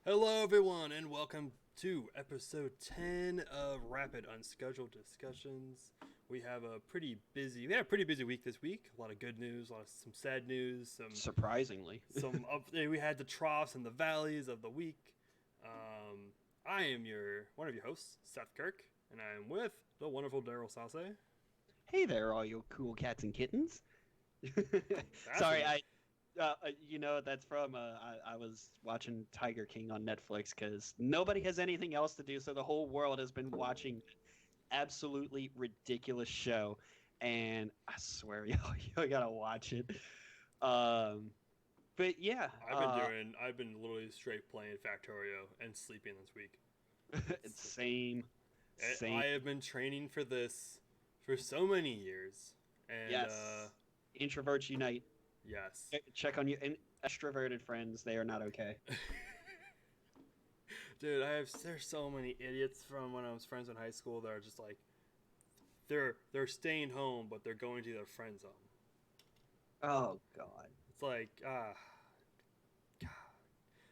Hello, everyone, and welcome to episode 10 of Rapid Unscheduled Discussions. We had a pretty busy week this week. A lot of good news, some sad news, Surprisingly. we had the troughs and the valleys of the week. I am one of your hosts, Seth Kirk, and I am with the wonderful Daryl Sausse. Hey there, all you cool cats and kittens. That's Sorry, enough. that's from, I was watching Tiger King on Netflix because nobody has anything else to do, so the whole world has been watching absolutely ridiculous show, and I swear, you gotta watch it. Um, but yeah, I've been literally straight playing Factorio and sleeping this week. it's same, same. I have been training for this for so many years, and Yes, introverts unite. yes, Check on your extroverted friends; they are not okay. dude, there's so many idiots from when I was friends in high school that are just like they're staying home, but they're going to their friend's home. Oh God. It's like God.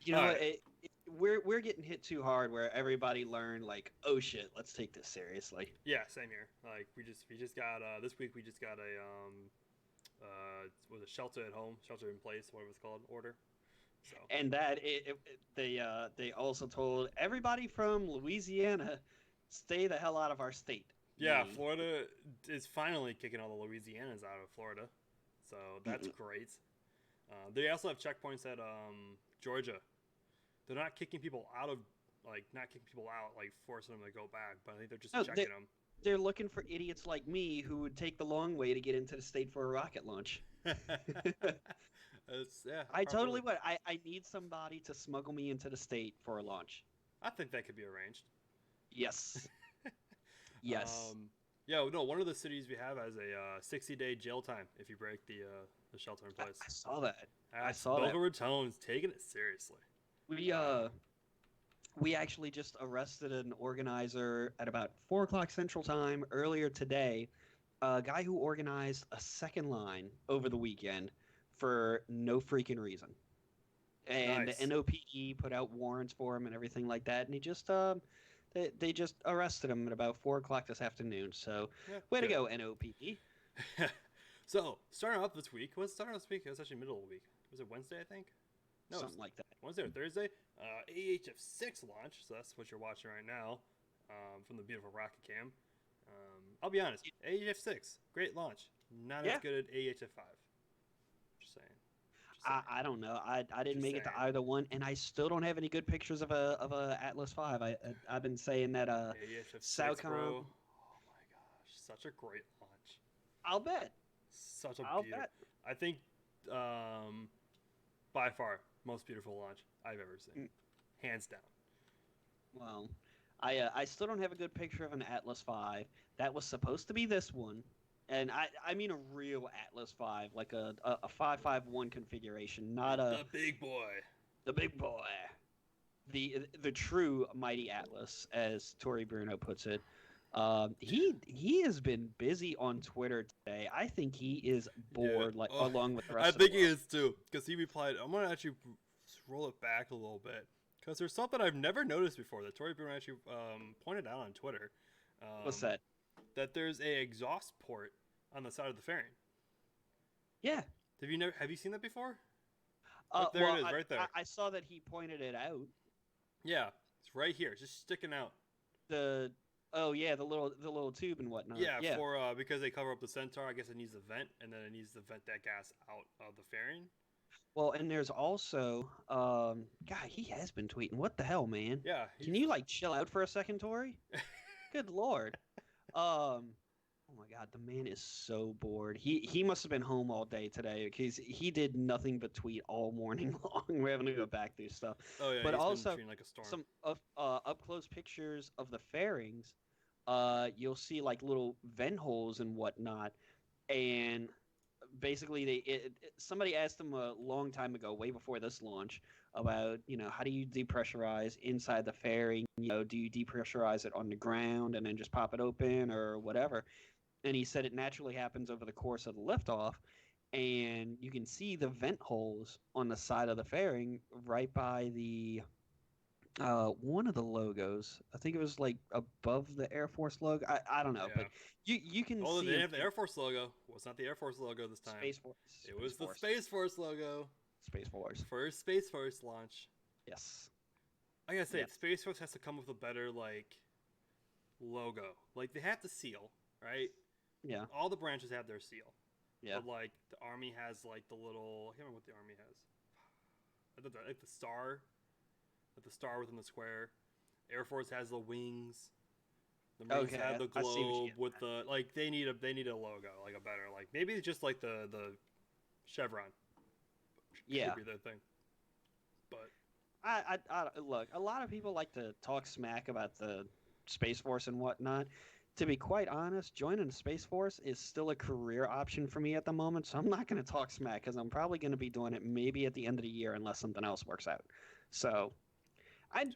You All know, right, we're getting hit too hard where everybody learned like, oh shit, let's take this seriously. yeah, same here. Like we just got this week we just got a was a shelter at home, shelter in place, whatever it's called, order. So And that they also told everybody from Louisiana, stay the hell out of our state. yeah, Yay. Florida is finally kicking all the Louisianans out of Florida, so that's great. They also have checkpoints at Georgia. They're not kicking people out of not kicking people out, like forcing them to go back, but I think they're just No, checking them. they're looking for idiots like me who would take the long way to get into the state for a rocket launch. Yeah, I totally properly. would. I need somebody to smuggle me into the state for a launch. I think that could be arranged. Yes. Yes. Yeah, no, one of the cities we have has a 60-day jail time if you break the shelter in place. I saw that. I That's saw that. Boca Raton's taking it seriously. We uh we actually just arrested an organizer at about 4 o'clock Central Time earlier today. A guy who organized a second line over the weekend for no freaking reason. And the Nice. NOPE put out warrants for him and everything like that, and he just they just arrested him at about 4 o'clock this afternoon. So Yeah, way to good. go, NOPE. So, starting off this week, it was actually middle of the week. Was it Wednesday, I think? No, it was Something like that. Wednesday or Thursday. AHF6 launch, so that's what you're watching right now from the beautiful Rocket Cam. I'll be honest, AHF6, great launch. Not as Yeah. good as AHF5. Just saying. Just saying. I don't know. I didn't Just make it to saying. either one, and I still don't have any good pictures of a Atlas V. I've been saying that AHF6, bro. Southcom. Oh my gosh, such a great launch. I'll bet. Such a I'll beautiful. bet. I think by far most beautiful launch I've ever seen, Mm, hands down. Well, I still don't have a good picture of an Atlas V. That was supposed to be this one, and I mean a real Atlas V, like a 551 configuration, not The a big boy. the big boy, the true mighty Atlas, as Tori Bruno puts it. He has been busy on Twitter today. I think he is Yeah. bored, like Oh, along with the I rest of the think he world. is too. Because he replied, I'm going to actually roll it back a little bit. Because there's something I've never noticed before that Tori Bruno actually pointed out on Twitter. What's Um, that? that there's a exhaust port on the side of the fairing. Yeah. Have you seen that before? Right there Well, it is, right there. I saw that he pointed it out. Yeah, it's right here. It's just sticking out. The Oh yeah, the little tube and whatnot. Yeah, Yeah. for because they cover up the Centaur, I guess it needs a vent, and then it needs to vent that gas out of the fairing. Well, and there's also God, he has been tweeting. What the hell, man? Yeah, Can he's you like chill out for a second, Tori? Good lord. Um, oh my God, the man is so bored. He must have been home all day today because he did nothing but tweet all morning long. We're having to go back through stuff, oh yeah, but he's been also treating like a storm. some up close pictures of the fairings. You'll see like little vent holes and whatnot, and basically somebody asked him a long time ago, way before this launch, about how do you depressurize inside the fairing? Do you depressurize it on the ground and then just pop it open or whatever? And he said it naturally happens over the course of the liftoff, and you can see the vent holes on the side of the fairing right by the One of the logos. I think it was like above the Air Force logo. I don't know, Yeah. but you can Oh, they see didn't him have the Air Force logo. Well, it's not the Air Force logo this time. Space Force. It Space was the Force. Space Force logo. Space Force. First Space Force launch. Yes. I gotta say, Yes. Space Force has to come with a better like logo. Like they have the seal, right? Yeah. All the branches have their seal. Yeah. But like the Army has like the little. I can't remember what the Army has. Like the star, like the star within the square. Air Force has the wings. The Marines Okay, have the I see what you're globe getting with at. the like. They need a logo, like a better like maybe just like the chevron Yeah. should be their thing. But Look. A lot of people like to talk smack about the Space Force and whatnot. To be quite honest, joining the Space Force is still a career option for me at the moment. So I'm not going to talk smack because I'm probably going to be doing it maybe at the end of the year unless something else works out. So I've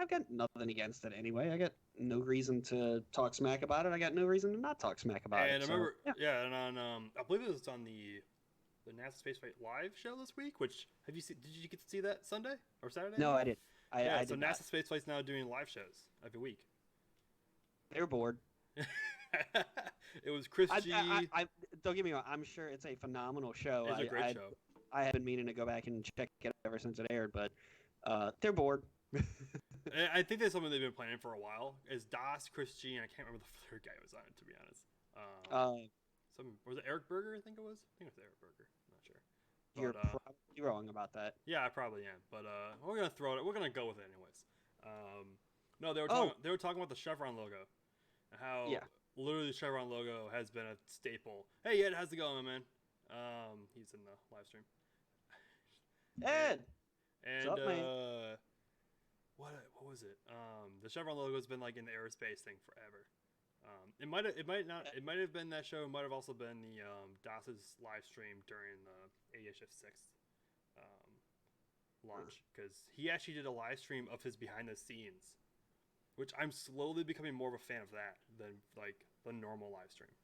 got nothing against it anyway. I got no reason to talk smack about it. I got no reason to not talk smack about and it. I So remember yeah. yeah, and on I believe it was on the NASA Spaceflight Live show this week. Which have you seen? Did you get to see that Sunday or Saturday? No, I did. Yeah, I so did not. NASA Spaceflight's now doing live shows every week. They're bored. It was Chris G. Don't get me wrong. I'm sure it's a phenomenal show. It's a great show. I have been meaning to go back and check it ever since it aired, but they're bored. I think that's something they've been planning for a while. Is Das, Chris G, and I can't remember the third guy who was on it, to be honest. Was it Eric Berger? I think it was. I think it was Eric Berger. I'm not sure. You're But, probably wrong about that. yeah, I probably am. But we're gonna throw it. We're gonna go with it anyways. No, they were talking about the Chevron logo, how Yeah. literally the Chevron logo has been a staple. Hey Ed, how's it going, man? He's in the live stream. Ed, And what's up, man? what was it? The Chevron logo has been like in the aerospace thing forever. It might have been that show. It might have also been the DOS's live stream during the AHF 6 launch, because he actually did a live stream of his behind the scenes, which I'm slowly becoming more of a fan of that than like the normal live stream.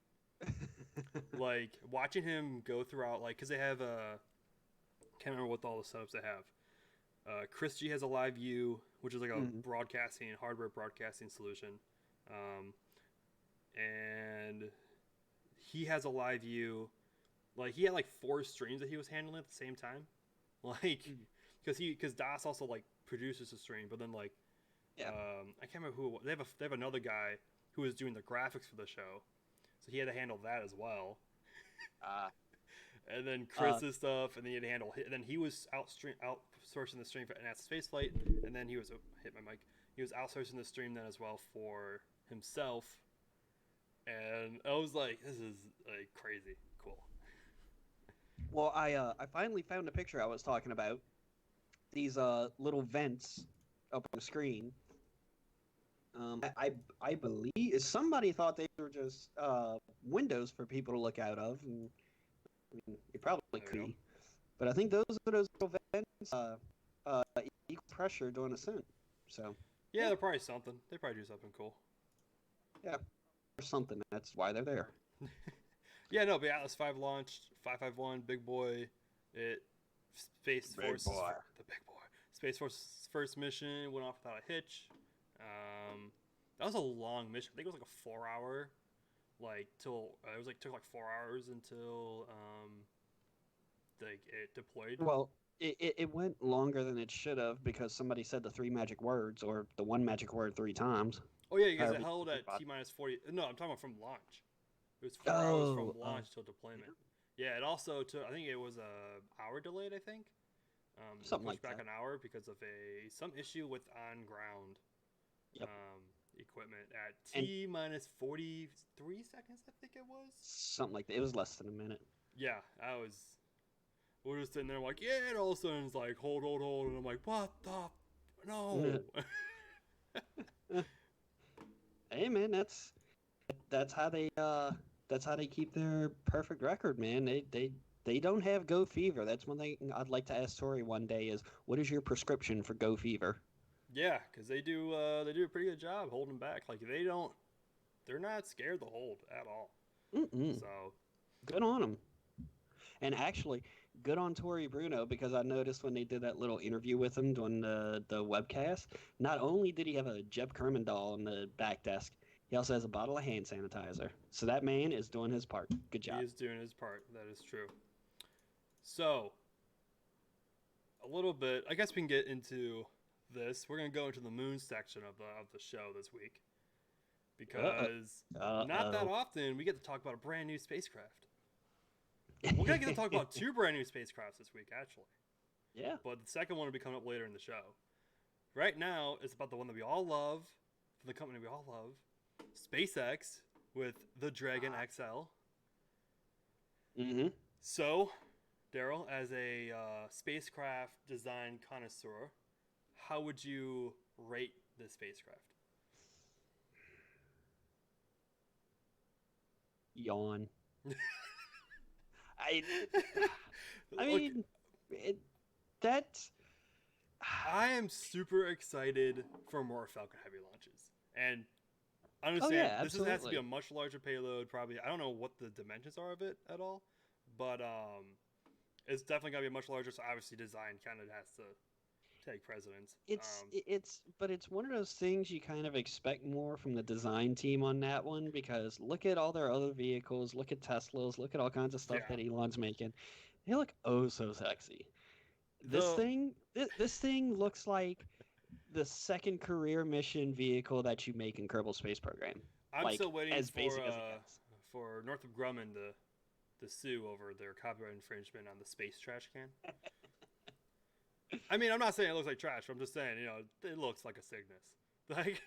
Like watching him go throughout, like because they have can't remember what all the setups they have. Chris G has a live view, which is like a broadcasting hardware broadcasting solution, and he has a live view. Like he had like 4 streams that he was handling at the same time, like because DOS also like produces the stream, but then like I can't remember who it was. They have another guy who was doing the graphics for the show, so he had to handle that as well. And then Chris's stuff, and then he had to handle. And then he was outsourcing the stream for NASA Spaceflight, and then he was hit my mic. He was outsourcing the stream then as well for himself, and I was like, this is like crazy cool. Well, I finally found a picture I was talking about. These little vents up on the screen. I believe somebody thought they were just windows for people to look out of, and I mean, it probably could be. But I think those little vents equal pressure during ascent. So yeah, they're probably something. They probably do something cool. Yeah, or something. That's why they're there. Yeah, no, but Atlas 5 launched 551, big boy. Space Force, the big boy. Space Force's first mission went off without a hitch. That was a long mission. I think it was like a 4-hour, like till it was like took like 4 hours until like it deployed. Well, it went longer than it should have because somebody said the 3 magic words or the 1 magic word 3 times. Oh yeah, because it held at T-40. No, I'm talking about from launch. It was 4 hours from launch till deployment. Yeah, it also took. I think it was a hour delayed. I think. Something like back that. an hour because of some issue with on ground equipment at T-minus 43 seconds. I think it was something like that. It was less than a minute. Yeah, we're just sitting there like, yeah, and all of a sudden it's like hold, and I'm like, what the no. Hey man, that's how they keep their perfect record, man. They don't have go fever. That's one thing I'd like to ask Tori one day is, what is your prescription for go fever? Yeah, because they do a pretty good job holding back. Like they're not scared to hold at all. Mm-mm. So good on them. And actually, good on Tori Bruno, because I noticed when they did that little interview with him during the webcast, not only did he have a Jeb Kerman doll on the back desk, he also has a bottle of hand sanitizer. So that man is doing his part. Good He job. is doing his part. That is true. So, a little bit. I guess we can get into this. We're gonna go into the moon section of the show this week because not that often we get to talk about a brand new spacecraft. We're gonna get to talk about two brand new spacecrafts this week, actually. Yeah. But the second one will be coming up later in the show. Right now, it's about the one that we all love, from the company we all love, SpaceX with the Dragon XL. Mm-hmm. So, Daryl, as a spacecraft design connoisseur, how would you rate this spacecraft? Yawn. I mean, that's. I am super excited for more Falcon Heavy launches, and I understand this has to be a much larger payload. Probably, I don't know what the dimensions are of it at all, but it's definitely gonna be much larger. So obviously, design kind of has to take precedence. But it's one of those things you kind of expect more from the design team on that one, because look at all their other vehicles, look at Teslas, look at all kinds of stuff that Elon's making. They look oh so sexy. This thing looks like the second career mission vehicle that you make in Kerbal Space Program. I'm still waiting for Northrop Grumman to sue over their copyright infringement on the space trash can. I mean, I'm not saying it looks like trash. I'm just saying, it looks like a Cygnus. Like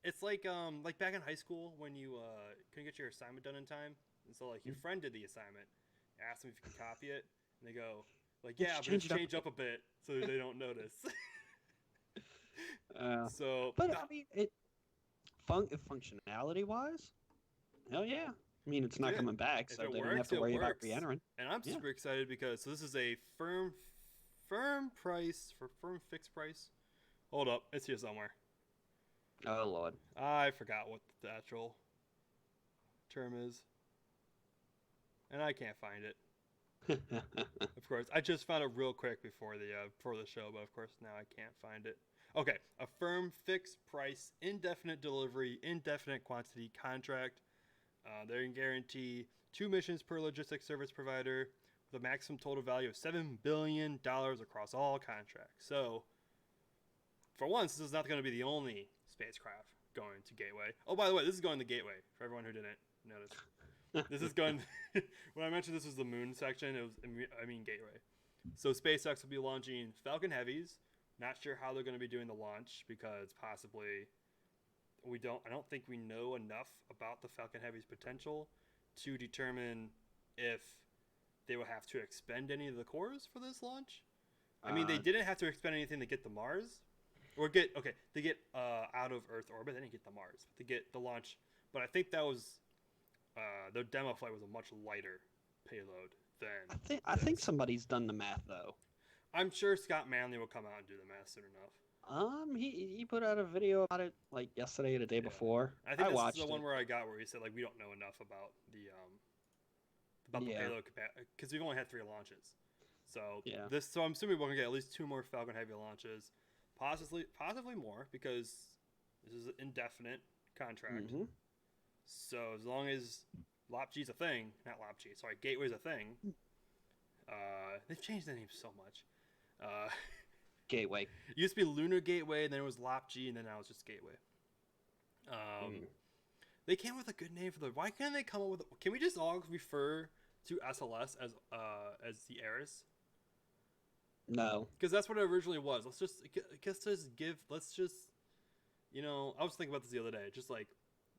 it's like back in high school when you couldn't get your assignment done in time, and so like your friend did the assignment, asked them if you could copy it, and they go like, yeah, but it's changed up a bit so they don't notice. But I mean, functionality wise, hell yeah. I mean, it's not coming back, so they don't have to worry about re-entering. And I'm super excited because this is a firm fixed price. Hold up, it's here somewhere. Oh Lord, I forgot what the actual term is, and I can't find it. Of course, I just found it real quick before the show, but of course now I can't find it. Okay, a firm fixed price, indefinite delivery, indefinite quantity contract. They can guarantee 2 missions per logistics service provider with a maximum total value of $7 billion across all contracts. So, for once, this is not going to be the only spacecraft going to Gateway. Oh, by the way, this is going to Gateway, for everyone who didn't notice. This is going... when I mentioned this was the moon section, I mean Gateway. So SpaceX will be launching Falcon Heavies. Not sure how they're going to be doing the launch, because possibly... I don't think we know enough about the Falcon Heavy's potential to determine if they will have to expend any of the cores for this launch. I mean, they didn't have to expend anything to get to Mars, or they get out of Earth orbit. They didn't get to Mars, but they get the launch. But I think that was their demo flight was a much lighter payload than. I think somebody's done the math though. I'm sure Scott Manley will come out and do the math soon enough. He put out a video about it like yesterday or the day before. I think this is the one where I got where he said like we don't know enough about the payload capacity, because we've only had 3 launches. So so I'm assuming we're gonna get at least 2 more Falcon Heavy launches, possibly more, because this is an indefinite contract. Mm-hmm. So as long as LOPG's a thing, Gateway's a thing. They've changed the name so much. Gateway. It used to be Lunar Gateway, and then it was LOPG, and then now it's just Gateway. They came up with a good name for the. Why can't they come up with? Can we just all refer to SLS as the Ares? No, because that's what it originally was. Let's just I was thinking about this the other day. Just like,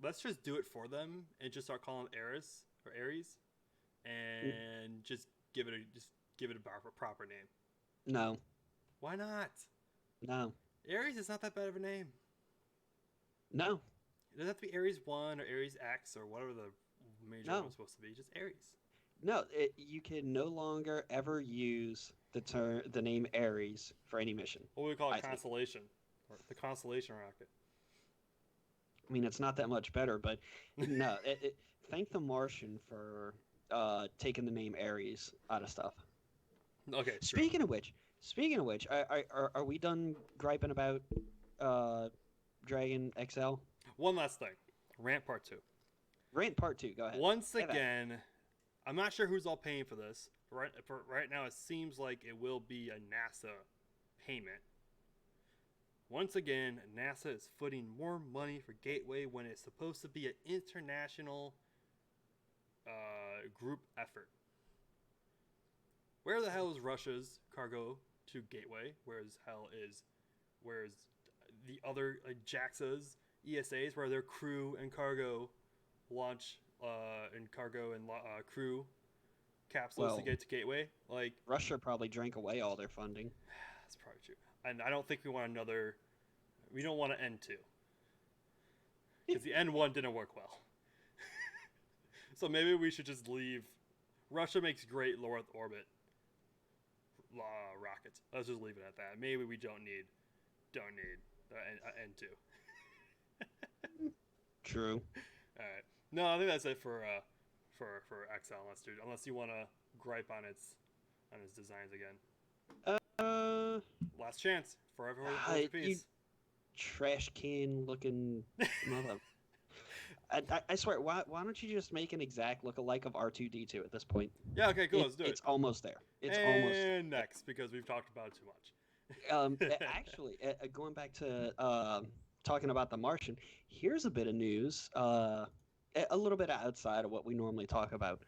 let's just do it for them and just start calling them Ares or Ares, and just give it a proper name. No. Why not? No. Ares is not that bad of a name. No. It doesn't have to be Ares 1 or Ares X or whatever the major one was supposed to be. Just Ares. No, you can no longer ever use the name Ares for any mission. What do we call it? Constellation. Or the Constellation rocket. I mean, it's not that much better, but no. thank the Martian for taking the name Ares out of stuff. Okay, true. Speaking of which, are we done griping about uh, Dragon XL? One last thing. Rant part 2. Rant part 2. Go ahead. Once Have at it. again, I'm not sure who's all paying for this. Right now, it seems like it will be a NASA payment. Once again, NASA is footing more money for Gateway when it's supposed to be an international group effort. Where the hell is Russia's cargo to Gateway? Where's the other JAXA's ESA's, where their crew and cargo launch and cargo and crew capsules to get to Gateway? Like, Russia probably drank away all their funding. that's probably true. And I don't think we want another. We don't want an N2 because the N1 didn't work well. So maybe we should just leave. Russia makes great low Earth orbit rockets. Let's just leave it at that. Maybe we don't need N2. True. All right. No, I think that's it for XL. Unless you want to gripe on its designs again. Last chance for everyone. You trash can looking mother. I swear, why don't you just make an exact look-alike of R2D2 at this point? Yeah, okay, cool. Let's do it. It's almost there. And next, because we've talked about it too much. Actually, going back to talking about the Martian, here's a bit of news, a little bit outside of what we normally talk about.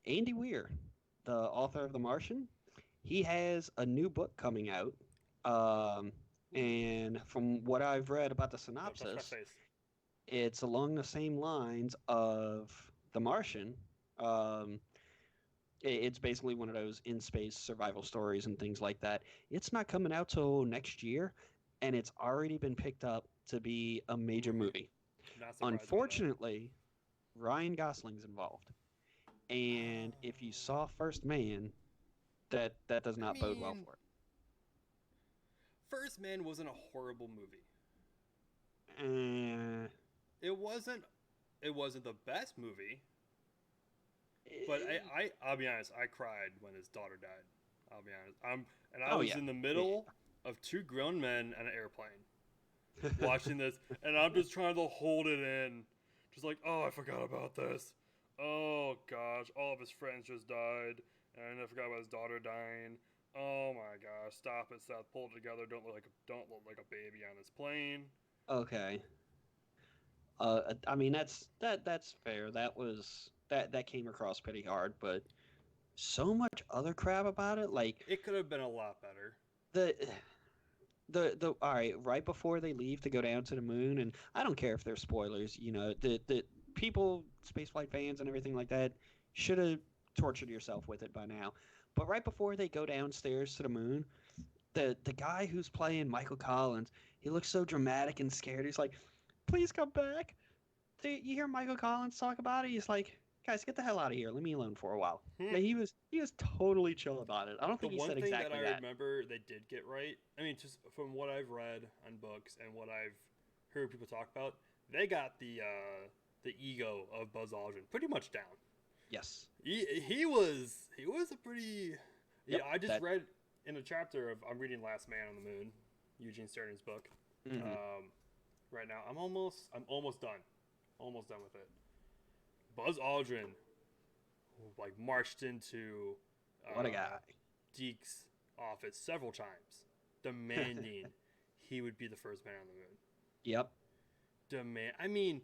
Andy Weir, the author of The Martian, he has a new book coming out, and from what I've read about the synopsis, it's along the same lines of The Martian. It's basically one of those in-space survival stories and things like that. It's not coming out till next year, and it's already been picked up to be a major movie. Unfortunately, Ryan Gosling's involved. And if you saw First Man, that does not bode well for it. First Man wasn't a horrible movie. It wasn't the best movie. But I'll be honest, I cried when his daughter died. I'll be honest. I was in the middle of two grown men on an airplane watching this, and I'm just trying to hold it in. Just like, oh, I forgot about this. Oh gosh, all of his friends just died, and I forgot about his daughter dying. Oh my gosh, stop it, Seth. Pull it together. Don't look like a baby on this plane. Okay. I mean that's fair. That came across pretty hard, but so much other crap about it. Like, it could have been a lot better. The all right before they leave to go down to the moon, and I don't care if they're spoilers. You know, the people, spaceflight fans and everything like that, should have tortured yourself with it by now. But right before they go downstairs to the moon, the guy who's playing Michael Collins, he looks so dramatic and scared. He's like, please come back. You hear Michael Collins talk about it? He's like, guys, get the hell out of here. Leave me alone for a while. Yeah, he was totally chill about it. I don't think he said exactly that. The one thing that I remember they did get right, I mean, just from what I've read on books and what I've heard people talk about, they got the ego of Buzz Aldrin pretty much down. Yes. He was a pretty... Yep, yeah, I just read in a chapter of... I'm reading Last Man on the Moon, Eugene Stern's book. Mm-hmm. Right now, I'm almost done. Almost done with it. Buzz Aldrin, like, marched into what a guy. Deke's office several times, demanding he would be the first man on the moon. Yep. I mean,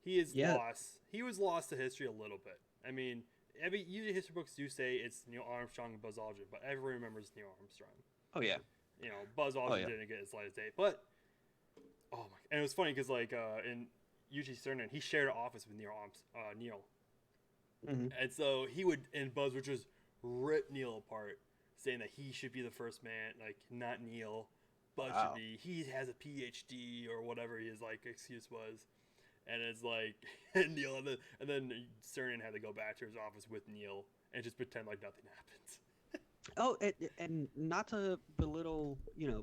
he is lost. He was lost to history a little bit. I mean, usually history books do say it's Neil Armstrong and Buzz Aldrin, but everyone remembers Neil Armstrong. Oh yeah. You know, Buzz Aldrin didn't get his lightest day, but and it was funny because like in Eugene Stern, he shared an office with Neil. Mm-hmm. And so Buzz would just rip Neil apart, saying that he should be the first man, like, not Neil. Buzz should be, he has a PhD or whatever his, like, excuse was. And it's like, Neil, and then Cernan had to go back to his office with Neil and just pretend like nothing happened. Oh, and not to belittle,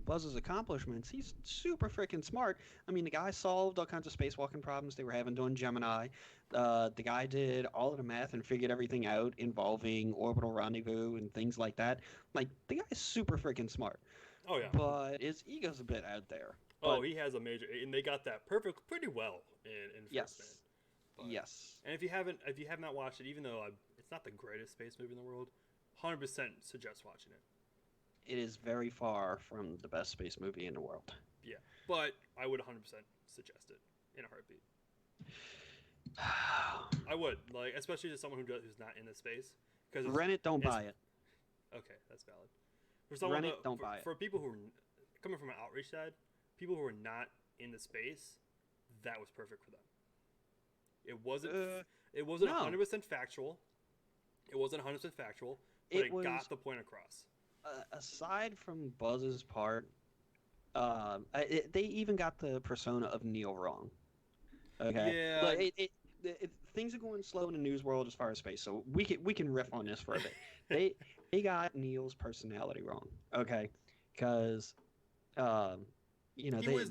Buzz's accomplishments, he's super freaking smart. I mean, the guy solved all kinds of spacewalking problems they were having doing Gemini. The guy did all of the math and figured everything out involving orbital rendezvous and things like that. Like, the guy's super freaking smart, Oh yeah. but his ego's a bit out there. Oh, But he has a major, and they got that pretty well in First Man. yes, But, yes, and if you have not watched it, even though it's not the greatest space movie in the world, 100% suggest watching it. it is very far from the best space movie in the world. Yeah, but I would 100% suggest it in a heartbeat. I would, like, especially to someone who's not in the space, because Rent it, don't buy it. Okay, that's valid. For someone Rent it, don't buy it. For people who are coming from an outreach side, people who are not in the space, that was perfect for them. It wasn't. It wasn't 100% factual. It wasn't 100% factual, but it got the point across. Aside from Buzz's part, they even got the persona of Neil wrong. Okay. Yeah. Like, things are going slow in the news world as far as space, so we can riff on this for a bit. They got Neil's personality wrong. Okay, because he was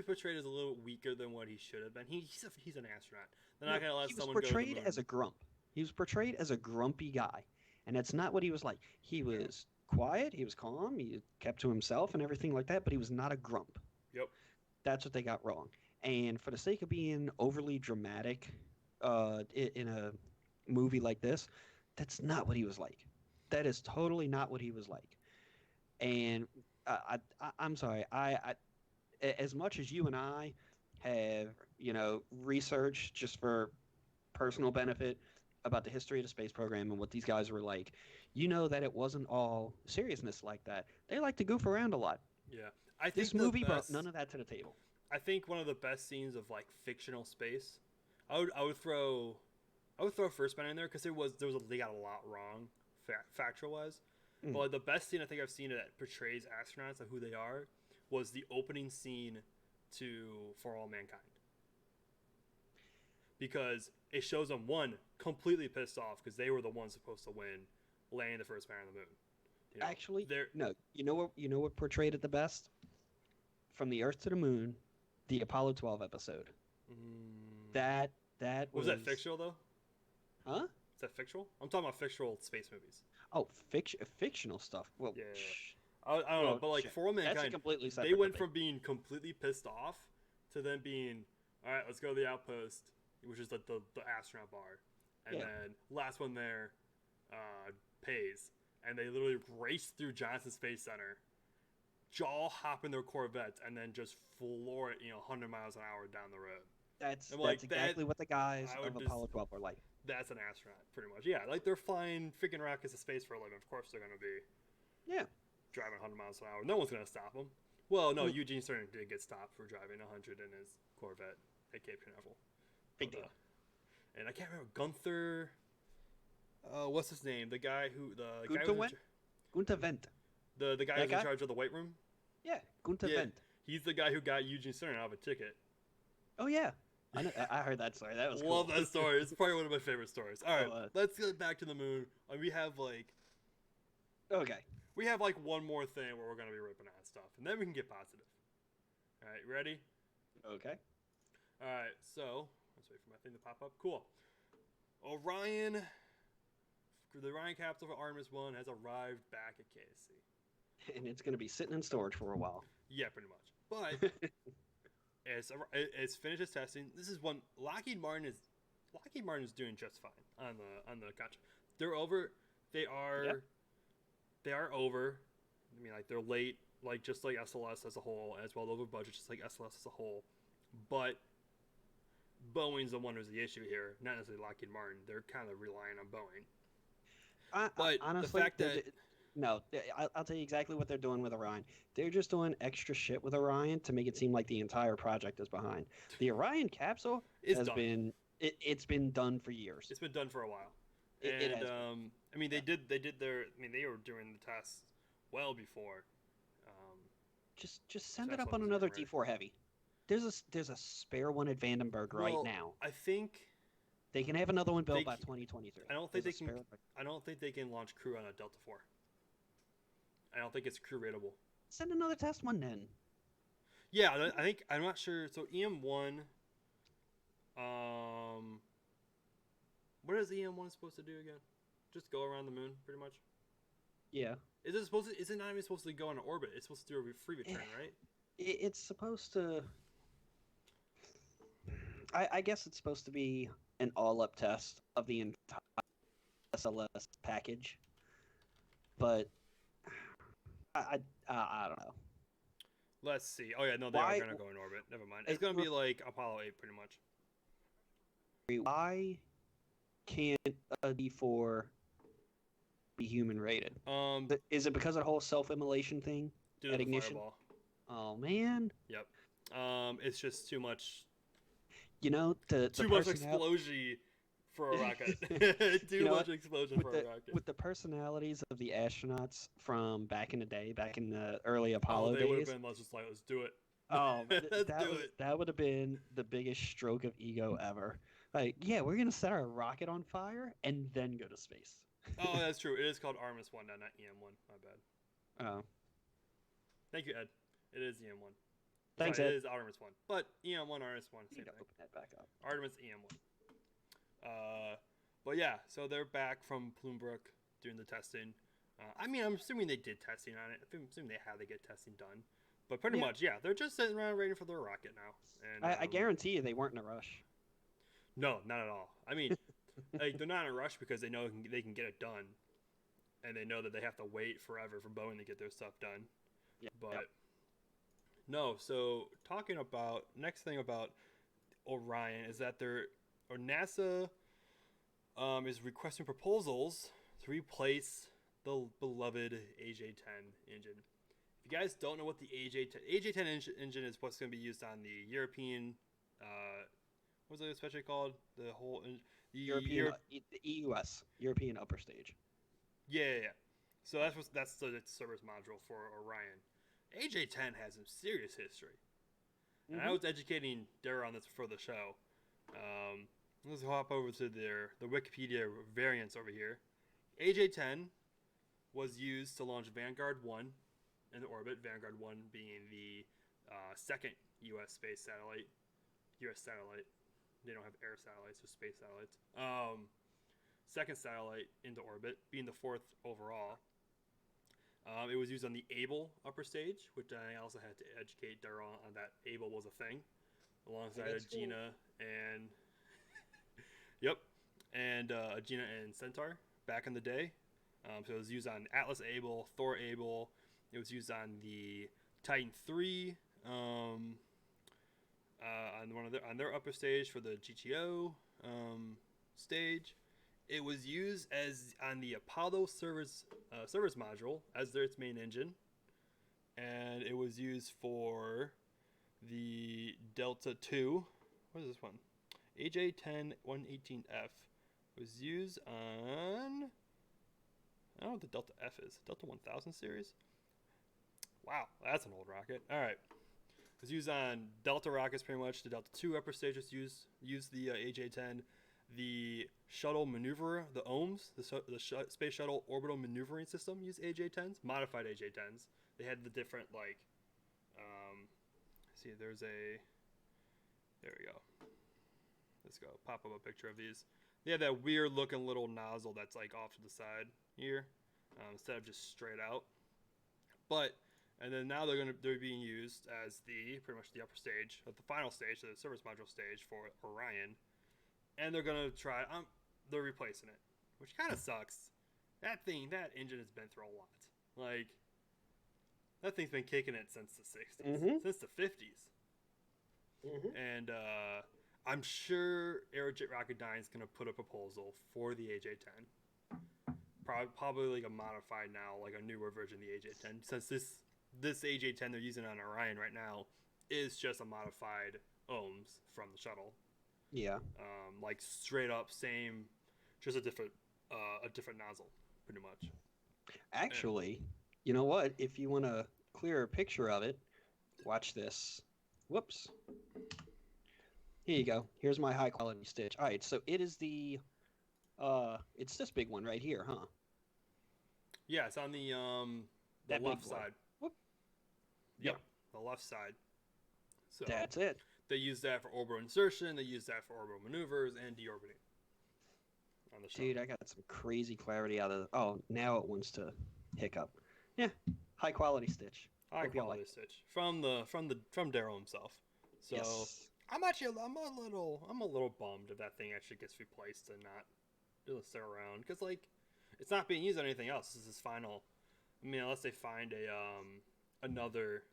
portrayed as a little weaker than what he should have been. He's an astronaut. They're not gonna let someone go to the moon. He was portrayed as a grump. He was portrayed as a grumpy guy, and that's not what he was like. He was quiet, he was calm, he kept to himself and everything like that, but he was not a grump. Yep. That's what they got wrong. And for the sake of being overly dramatic in a movie like this, that's not what he was like. That is totally not what he was like. And I'm sorry. I as much as you and I have, researched just for personal benefit about the history of the space program and what these guys were like, that it wasn't all seriousness like that. They like to goof around a lot. Yeah. This movie brought none of that to the table. I think one of the best scenes of like fictional space, I would throw First Man in there because they got a lot wrong, factual wise. But like, the best scene I think I've seen that portrays astronauts and who they are was the opening scene to For All Mankind, because it shows them completely pissed off because they were the ones supposed to win, landing the first man on the moon. Actually, no. You know what portrayed it the best? From the Earth to the Moon, the Apollo 12 episode. That was that fictional though? Huh? Is that fictional? I'm talking about fictional space movies. Oh, fictional stuff. Well, yeah. I don't know, but like shit. For All Mankind, that's a completely separate they went debate. from being completely pissed off to then being, all right, let's go to the outpost, which is like the astronaut bar, and then last one there pays, and they literally race through Johnson Space Center, jaw hop in their Corvettes, and then just floor it, 100 miles an hour down the road. That's exactly what the guys of Apollo 12 were like. That's an astronaut, pretty much. Yeah, like they're flying freaking rockets to space for a living. Of course they're going to be driving 100 miles an hour. No one's going to stop them. Well, no, Eugene Cernan did get stopped for driving 100 in his Corvette at Cape Canaveral. Big deal. And I can't remember, Gunther... what's his name? The guy who... Gunther Wendt. The guy who's in charge of the White Room? Yeah, Gunther Wendt. He's the guy who got Eugene Cernan out of a ticket. Oh, yeah. I heard that story. That was cool. Love that story. It's probably one of my favorite stories. All right, let's get back to the moon. We have one more thing where we're gonna be ripping on stuff, and then we can get positive. All right, ready? Okay. All right, so let's wait for my thing to pop up. Cool. Orion, the Orion capsule for Artemis 1 has arrived back at KSC, and it's gonna be sitting in storage for a while. Yeah, pretty much. But it's finished its testing. This is one Lockheed Martin is doing just fine on the contract. They're over. They are over. I mean, like, they're late, like just like SLS as a whole, as well over budget, just like SLS as a whole. But Boeing's the one who's the issue here, not necessarily Lockheed Martin. They're kind of relying on Boeing. But honestly, the fact that no, I'll tell you exactly what they're doing with Orion. They're just doing extra shit with Orion to make it seem like the entire project is behind. The Orion capsule it's been done for years. It's been done for a while. It has I mean, they were doing the tests well before. Just send it up on another D4 Heavy. There's a spare one at Vandenberg right now. I think they can have another one built by 2023. I don't think they can launch crew on a Delta IV. I don't think it's crew rateable. Send another test one then. Yeah, I think I'm not sure. So EM1, what is EM1 supposed to do again? Just go around the moon, pretty much. Yeah. Is it supposed to? Is it not even supposed to go in orbit? It's supposed to do a free return, right? It's supposed to. I guess it's supposed to be an all-up test of the entire SLS package, but I don't know. Let's see. Oh yeah, no, they are gonna go in orbit. Never mind. It's gonna be like Apollo 8, pretty much. Why can't a D4 be human rated? Is it because of the whole self-immolation thing at ignition? Fireball. Oh man. Yep. It's just too much. You know, too much explosion for a rocket. Too much explosion for a rocket. With the personalities of the astronauts from back in the day, back in the early Apollo days, they would have been let's do it. Oh, that would have been the biggest stroke of ego ever. Like, yeah, we're gonna set our rocket on fire and then go to space. Oh, that's true. It is called Artemis 1, not EM1. My bad. Oh. Thank you, Ed. It is EM1. Thanks, Ed. It is Artemis 1. But EM1, Artemis 1, same thing. Open that back up. Artemis, EM1. But yeah, so they're back from Plumbrook doing the testing. I mean, I'm assuming they did testing on it. I'm assuming they had to get testing done. But pretty much, yeah, they're just sitting around waiting for their rocket now. And I guarantee you they weren't in a rush. No, not at all. I mean, like, they're not in a rush because they know they can get it done. And they know that they have to wait forever for Boeing to get their stuff done. Yeah. But, no, so talking about, next thing about Orion is that NASA is requesting proposals to replace the beloved AJ-10 engine. If you guys don't know what the AJ-10 engine is, what's going to be used on the European, what's it especially called? The whole European, the EUS, European Upper Stage. Yeah. So that's the service module for Orion. AJ-10 has some serious history. And I was educating Daryl on this before the show. Let's hop over to the Wikipedia variants over here. AJ-10 was used to launch Vanguard 1 into orbit. Vanguard 1 being the second U.S. space satellite. U.S. satellite. They don't have air satellites, just space satellites. Second satellite into orbit, being the fourth overall. It was used on the Able upper stage, which I also had to educate Daryl on that Able was a thing, alongside Agena and Agena and Centaur back in the day. So it was used on Atlas Able, Thor Able. It was used on the Titan III, on their upper stage for the GTO stage. It was used as on the Apollo service module as its main engine, and it was used for the Delta II. What is this one? AJ-10 118F was used on. I don't know what the Delta F is. Delta 1000 series. Wow, that's an old rocket. All right. It was used on Delta rockets pretty much. The Delta II upper stage was used the AJ-10. The shuttle maneuverer, the OMS, the Space Shuttle Orbital Maneuvering System used AJ-10s, modified AJ-10s. They had the different, like, see, there we go. Let's go, pop up a picture of these. They have that weird looking little nozzle that's, like, off to the side here, instead of just straight out. And then now they're being used as pretty much the upper stage, the final stage, the service module stage for Orion. And they're going to try, they're replacing it, which kind of sucks. That engine has been through a lot. Like, that thing's been kicking it since the 60s, since the 50s. And I'm sure Aerojet Rocketdyne is going to put a proposal for the AJ-10. Probably like a modified now, like a newer version of the AJ-10. Since this AJ-10 they're using on Orion right now is just a modified OMS from the shuttle. Yeah. Like straight up same, just a different nozzle, pretty much. Actually, you know what? If you want a clearer picture of it, watch this. Whoops. Here you go. Here's my high quality stitch. All right, so it is it's this big one right here, huh? Yeah, it's on The That left big boy. side. Whoop. Yep. The left side. So That's it. they use that for orbital insertion. They use that for orbital maneuvers and deorbiting. On the Dude, I got some crazy clarity out of. Oh, now it wants to hiccup. Yeah, high quality stitch. High Hope y'all quality like it. stitch from Daryl himself. So Yes. I'm a little bummed if that thing actually gets replaced and not it'll stick around because like it's not being used on anything else. This is his final. I mean, unless they find another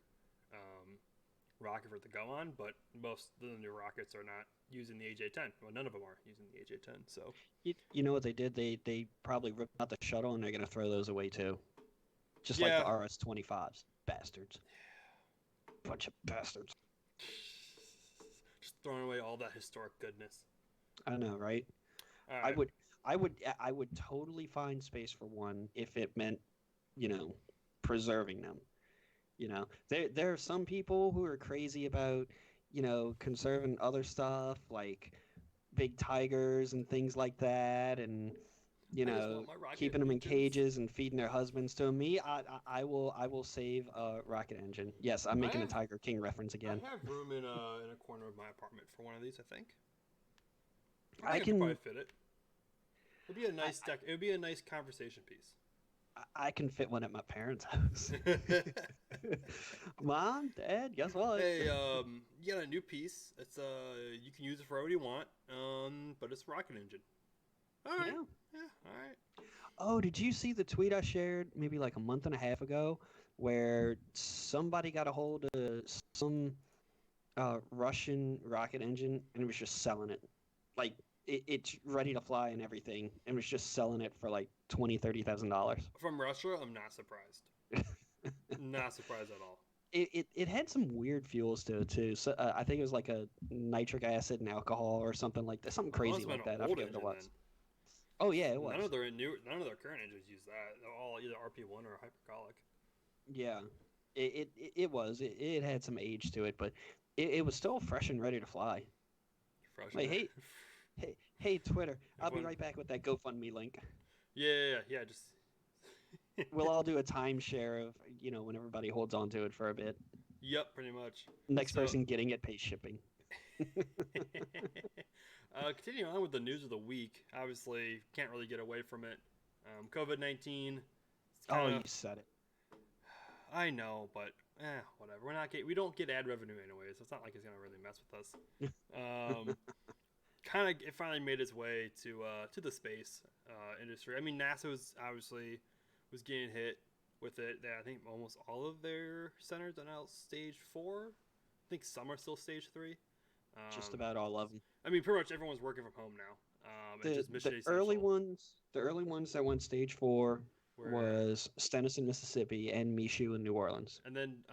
rocket for it to go on, but most of the new rockets are not using the AJ-10. Well, none of them are using the AJ-10. So You know what they did? They probably ripped out the shuttle and they're gonna throw those away too. Just like Yeah. the RS-25s. Bastards. Bunch of bastards. just throwing away all that historic goodness. I know, right? All right. I would totally find space for one if it meant, preserving them. There are some people who are crazy about, conserving other stuff like big tigers and things like that, and I just want my rocket keeping them in engines. cages and feeding their husbands to them. Me, I will save a rocket engine. Yes, I'm making a Tiger King reference again. I have room in a corner of my apartment for one of these. I think. I could can probably fit it. It'd be a nice deck. It would be a nice conversation piece. I can fit one at my parents' house. Mom, Dad, guess what? Hey, you got a new piece. It's you can use it for whatever you want. But it's a rocket engine. All right. Yeah. All right. Oh, did you see the tweet I shared maybe like a month and a half ago, where somebody got a hold of some Russian rocket engine and was just selling it, like it's ready to fly and everything, and was just selling it for like $20,000-$30,000. From Russia, I'm not surprised. Not surprised at all. It had some weird fuels to it too. So I think it was like a nitric acid and alcohol or something like that, something crazy like that. I forget what it was. Then. Oh yeah, it was. None of their current engines use that. They're all either RP1 or hypercolic. Yeah, it was. It had some age to it, but it was still fresh and ready to fly. Fresh. Like, hey, Twitter! I'll be right back with that GoFundMe link. Yeah. Just we'll all do a timeshare of when everybody holds on to it for a bit. Yep, pretty much. Next person getting it pays shipping. Continuing on with the news of the week, obviously can't really get away from it. COVID-19. Oh, you said it. I know, but whatever. We don't get ad revenue anyway, so it's not like it's gonna really mess with us. It finally made its way to the space industry. I mean, NASA was getting hit with it. I think almost all of their centers are now stage 4. I think some are still stage 3. Just about all of them. I mean, pretty much everyone's working from home now. The early ones that went stage 4 was Stenison, Mississippi, and Michoud in New Orleans. And then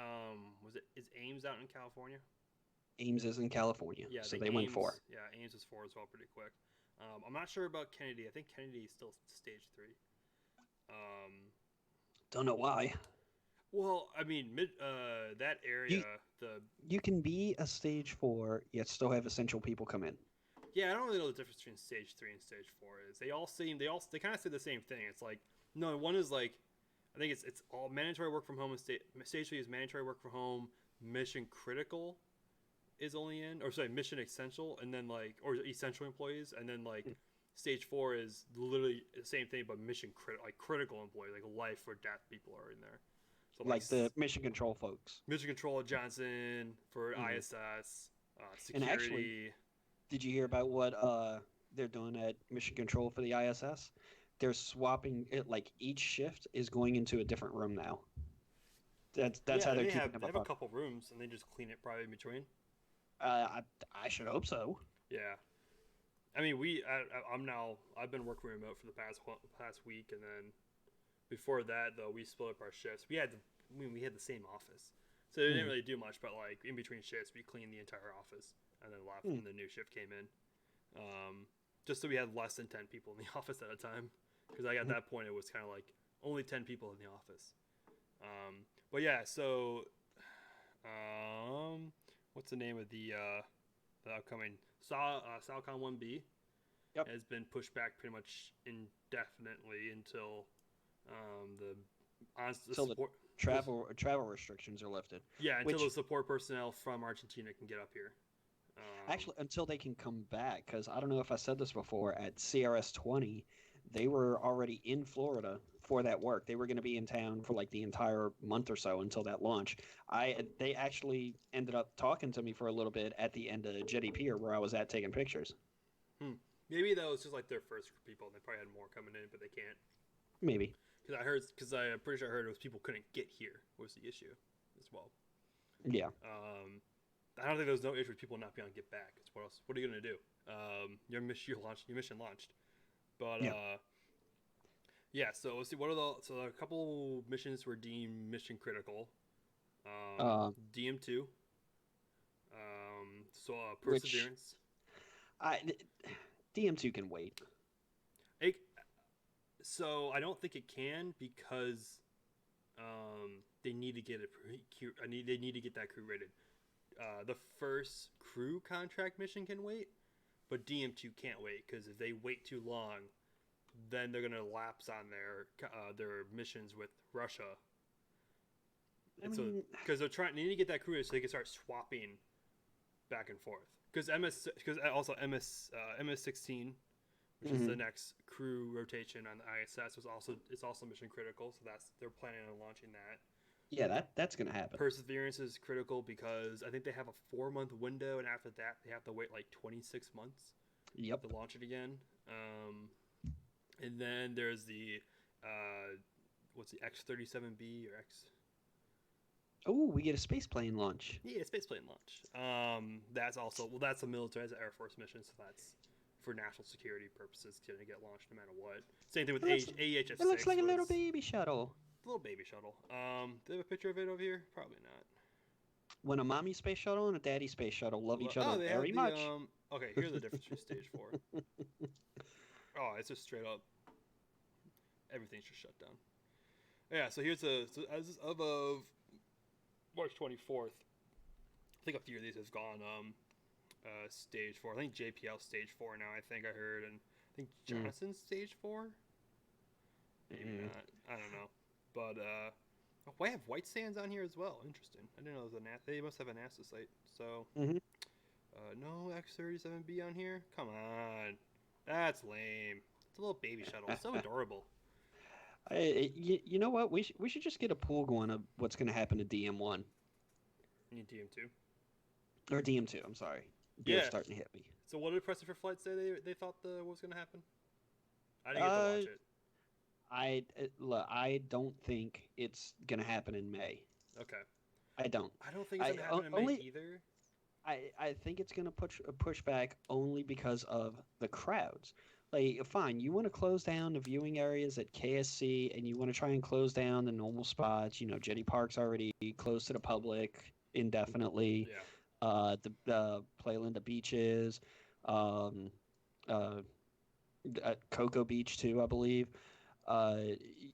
is Ames out in California? Ames is in California. Yeah, so they went 4. Yeah, Ames is 4 as well, pretty quick. I'm not sure about Kennedy. I think Kennedy is still stage 3. Don't know why. Well, I mean, that area, you can be a stage 4 yet still have essential people come in. Yeah, I don't really know the difference between stage 3 and stage 4 is. They kind of say the same thing. It's like no, one is like, I think it's all mandatory work from home, and stage 3 is mandatory work from home. Mission critical is only mission essential, and then or essential employees, and then stage 4 is literally the same thing, but mission critical employees, like life or death people are in there. So the mission control folks. Mission control at Johnson for ISS, security. And actually, did you hear about what they're doing at mission control for the ISS? They're swapping it. Like each shift is going into a different room now. That's how they're keeping them They have a couple rooms, and they just clean it probably in between. I should hope so. Yeah. I mean, I've been working remote for the past week, and then before that, though, we split up our shifts. We had the same office, so they didn't really do much. But in between shifts, we cleaned the entire office, and then left when the new shift came in. Just so we had less than 10 people in the office at a time, because at that point it was kind of like only 10 people in the office. But yeah, so what's the name of the upcoming Salcon 1B? Has been pushed back pretty much indefinitely until the on the Until the support travel restrictions are lifted. Yeah, until Which the support personnel from Argentina can get up here. actually, until they can come back, because I don't know if I said this before, at CRS 20, they were already in Florida for that work. They were going to be in town for like the entire month or so until that launch. They actually ended up talking to me for a little bit at the end of Jetty Pier where I was at taking pictures. Maybe that was just like their first group of people, and they probably had more coming in, but they can't. Maybe. Because I'm pretty sure I heard it was people couldn't get here was the issue as well. Yeah. I don't think there was no issue with people not being able to get back. What else? What are you gonna do? Your mission launched, but yeah. So let's see. So a couple missions were deemed mission critical. DM2. Perseverance. DM2 can wait. So I don't think it can because they need to get it. They need to get that crew rated. The first crew contract mission can wait, but DM2 can't wait because if they wait too long, then they're gonna lapse on their missions with Russia. Because they need to get that crew so they can start swapping back and forth. Because MS-16, which is the next crew rotation on the ISS, it's also mission critical. So they're planning on launching that. Yeah, that's gonna happen. Perseverance is critical because I think they have a 4-month window, and after that they have to wait like 26 months. Yep. To launch it again. And then there's the what's the X-37B or X? Oh, we get a space plane launch. Yeah, space plane launch. That's a military, that's an Air Force mission, so that's for national security purposes going to get launched no matter what. Same thing with AHF-6. It looks like a little baby shuttle. Little baby shuttle. Do they have a picture of it over here? Probably not. When a mommy space shuttle and a daddy space shuttle love each other very much. Okay, here's the difference between Stage 4. Oh, it's just straight up. Everything's just shut down. Yeah, so here's as of March 24th. I think a few of these have gone Stage 4. I think JPL Stage 4 now. I think I heard, and I think Johnson's Stage 4. Maybe not. I don't know. But I have White Sands on here as well. Interesting. I didn't know they must have a NASA site. So no X-37B on here. Come on, that's lame. It's a little baby shuttle. It's so adorable. You know what? We should just get a pool going of what's going to happen to DM1. You need DM2? Or DM2, I'm sorry. Bill's starting to hit me. So what did Pressing for Flight say they thought what was going to happen? I didn't get to watch it. I don't think it's going to happen in May. Okay. I don't. I don't think it's going to happen in May either. I think it's going to push back only because of the crowds. Like, fine, you want to close down the viewing areas at KSC, and you want to try and close down the normal spots. You know, Jetty Park's already closed to the public indefinitely. Yeah. The Playland Beaches, Cocoa Beach too, I believe.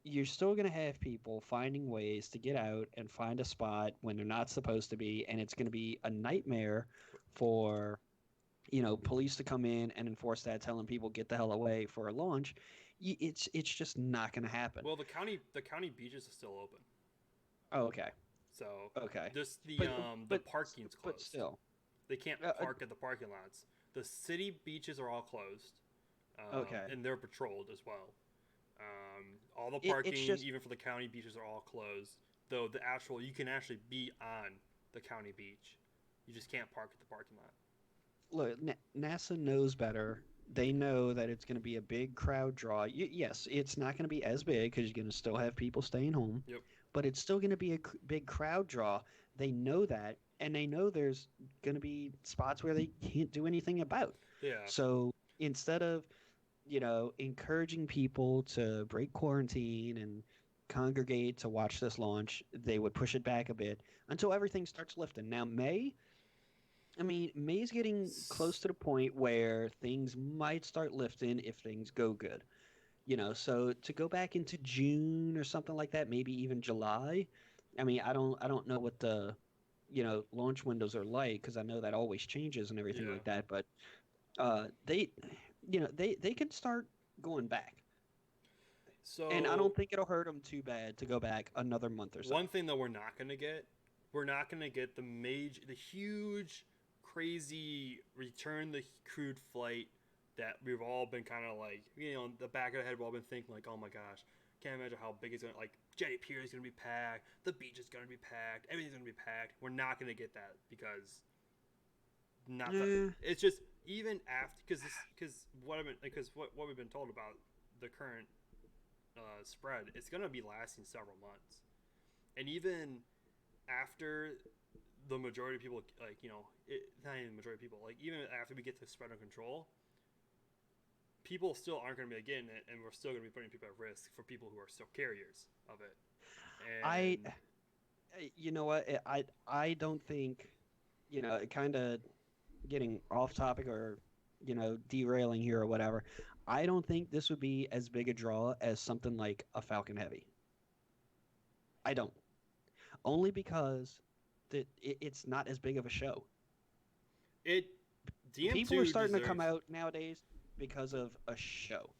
You're still going to have people finding ways to get out and find a spot when they're not supposed to be, and it's going to be a nightmare for police to come in and enforce that, telling people get the hell away for a launch. It's just not going to happen. Well, the county beaches are still open. Oh, okay. So okay, just the parking's closed. But still, they can't park at the parking lots. The city beaches are all closed. Okay, and they're patrolled as well. All the parking, even for the county beaches, are all closed. Though you can actually be on the county beach, you just can't park at the parking lot. Look, NASA knows better. They know that it's going to be a big crowd draw. Yes, it's not going to be as big because you're going to still have people staying home. Yep. But it's still going to be a big crowd draw. They know that, and they know there's going to be spots where they can't do anything about. Yeah. So instead of, encouraging people to break quarantine and congregate to watch this launch, they would push it back a bit until everything starts lifting. Now, May's getting close to the point where things might start lifting if things go good. So to go back into June or something like that, maybe even July. I don't know what the, launch windows are like, because I know that always changes and everything like that. But they could start going back. So And I don't think it'll hurt them too bad to go back another month or so. one thing that we're not gonna get the huge, crazy return the crewed flight that we've all been kind of like, in the back of the head, we've all been thinking like, oh my gosh, can't imagine how big it's gonna, like, Jetty Pier is gonna be packed, the beach is gonna be packed, everything's gonna be packed. We're not gonna get that because it's just even after because what we've been told about the current spread, it's gonna be lasting several months, and even after the majority of people, like, not even the majority of people, like, even after we get the spread under control, people still aren't going to be getting it, and we're still going to be putting people at risk for people who are still carriers of it. And you know what? I don't think, kind of getting off topic or, derailing here or whatever. I don't think this would be as big a draw as something like a Falcon Heavy. I don't. Only because it's not as big of a show. People are starting to come out nowadays because of a show.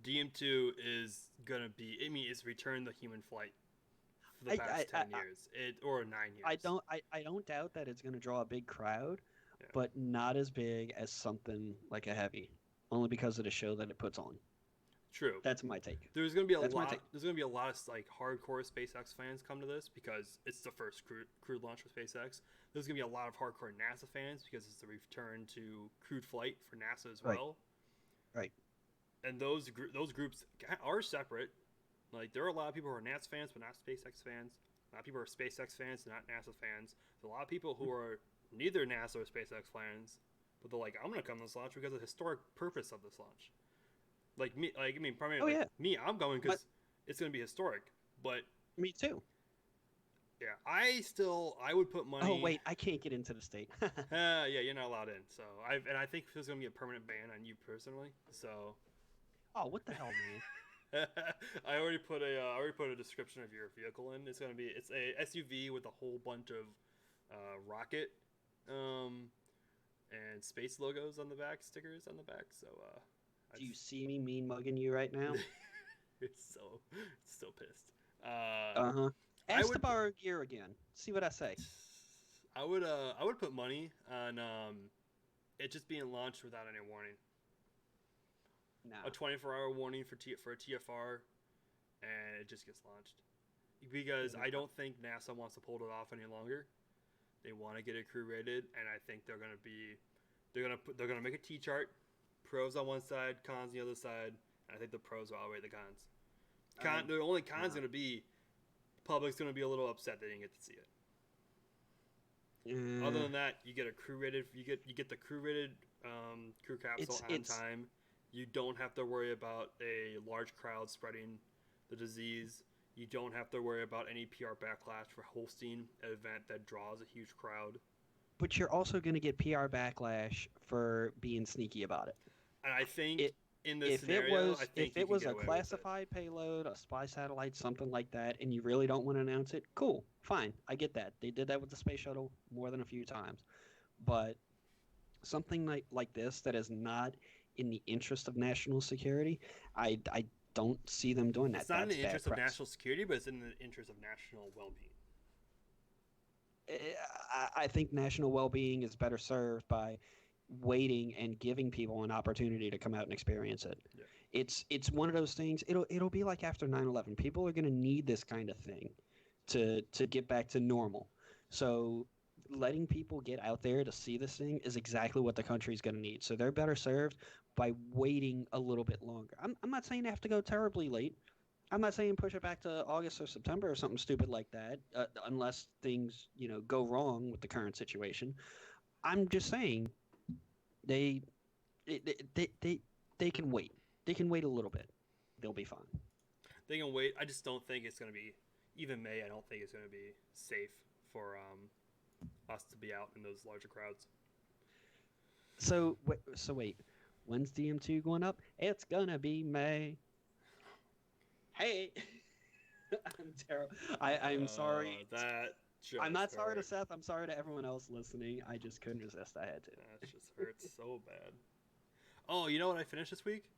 DM2 is going to be, it's returned the human flight for the past 10 years. Or 9 years. I don't doubt that it's going to draw a big crowd, but not as big as something like a Heavy. Only because of the show that it puts on. True. That's my take. There's going to be a lot of like hardcore SpaceX fans come to this because it's the first crewed launch for SpaceX. There's going to be a lot of hardcore NASA fans because it's the return to crewed flight for NASA as well. Right. And those groups are separate. Like, there are a lot of people who are NASA fans but not SpaceX fans. A lot of people who are SpaceX fans not NASA fans. There's a lot of people who are neither NASA or SpaceX fans, but they're like, I'm going to come to this launch because of the historic purpose of this launch. Like me, primarily me, I'm going because it's going to be historic. But me too. Yeah, I would put money. Oh wait, I can't get into the state. Yeah, you're not allowed in. So I think there's going to be a permanent ban on you personally. So. Oh, what the hell, man! I already put a description of your vehicle in. It's a SUV with a whole bunch of rocket and space logos on the back, stickers on the back. So. Do you see me mean mugging you right now? It's so pissed. Ask to borrow gear again. See what I say. I would put money on it just being launched without any warning. A 24-hour warning for a TFR, and it just gets launched. Because I don't think NASA wants to pull it off any longer. They want to get it crew rated, and I think they're gonna make a T chart. Pros on one side, cons on the other side. And I think the pros will outweigh the cons. The only con's going to be public's going to be a little upset they didn't get to see it. Other than that, you get a crew rated. You get the crew rated crew capsule on time. You don't have to worry about a large crowd spreading the disease. You don't have to worry about any PR backlash for hosting an event that draws a huge crowd. But you're also going to get PR backlash for being sneaky about it. And I think in this scenario, if it was a classified payload, a spy satellite, something like that, and you really don't want to announce it, cool, fine, I get that. They did that with the space shuttle more than a few times. But something like this that is not in the interest of national security, I don't see them doing that. It's not in the interest of national security, but it's in the interest of national well-being. I think national well-being is better served by waiting and giving people an opportunity to come out and experience it. Yeah. It's one of those things. It'll be like after 9/11. People are going to need this kind of thing to get back to normal. So letting people get out there to see this thing is exactly what the country's going to need. So they're better served by waiting a little bit longer. I'm not saying they have to go terribly late. I'm not saying push it back to August or September or something stupid like that, unless things go wrong with the current situation. I'm just saying they can wait. They can wait a little bit. They'll be fine. They can wait. I just don't think it's going to be, even May, I don't think it's going to be safe for us to be out in those larger crowds. So wait, when's DM2 going up? It's going to be May. Hey, I'm terrible. I'm sorry. I'm not sorry to Seth. I'm sorry to everyone else listening. I just couldn't resist. I had to. That just hurts so bad. Oh, you know what I finished this week?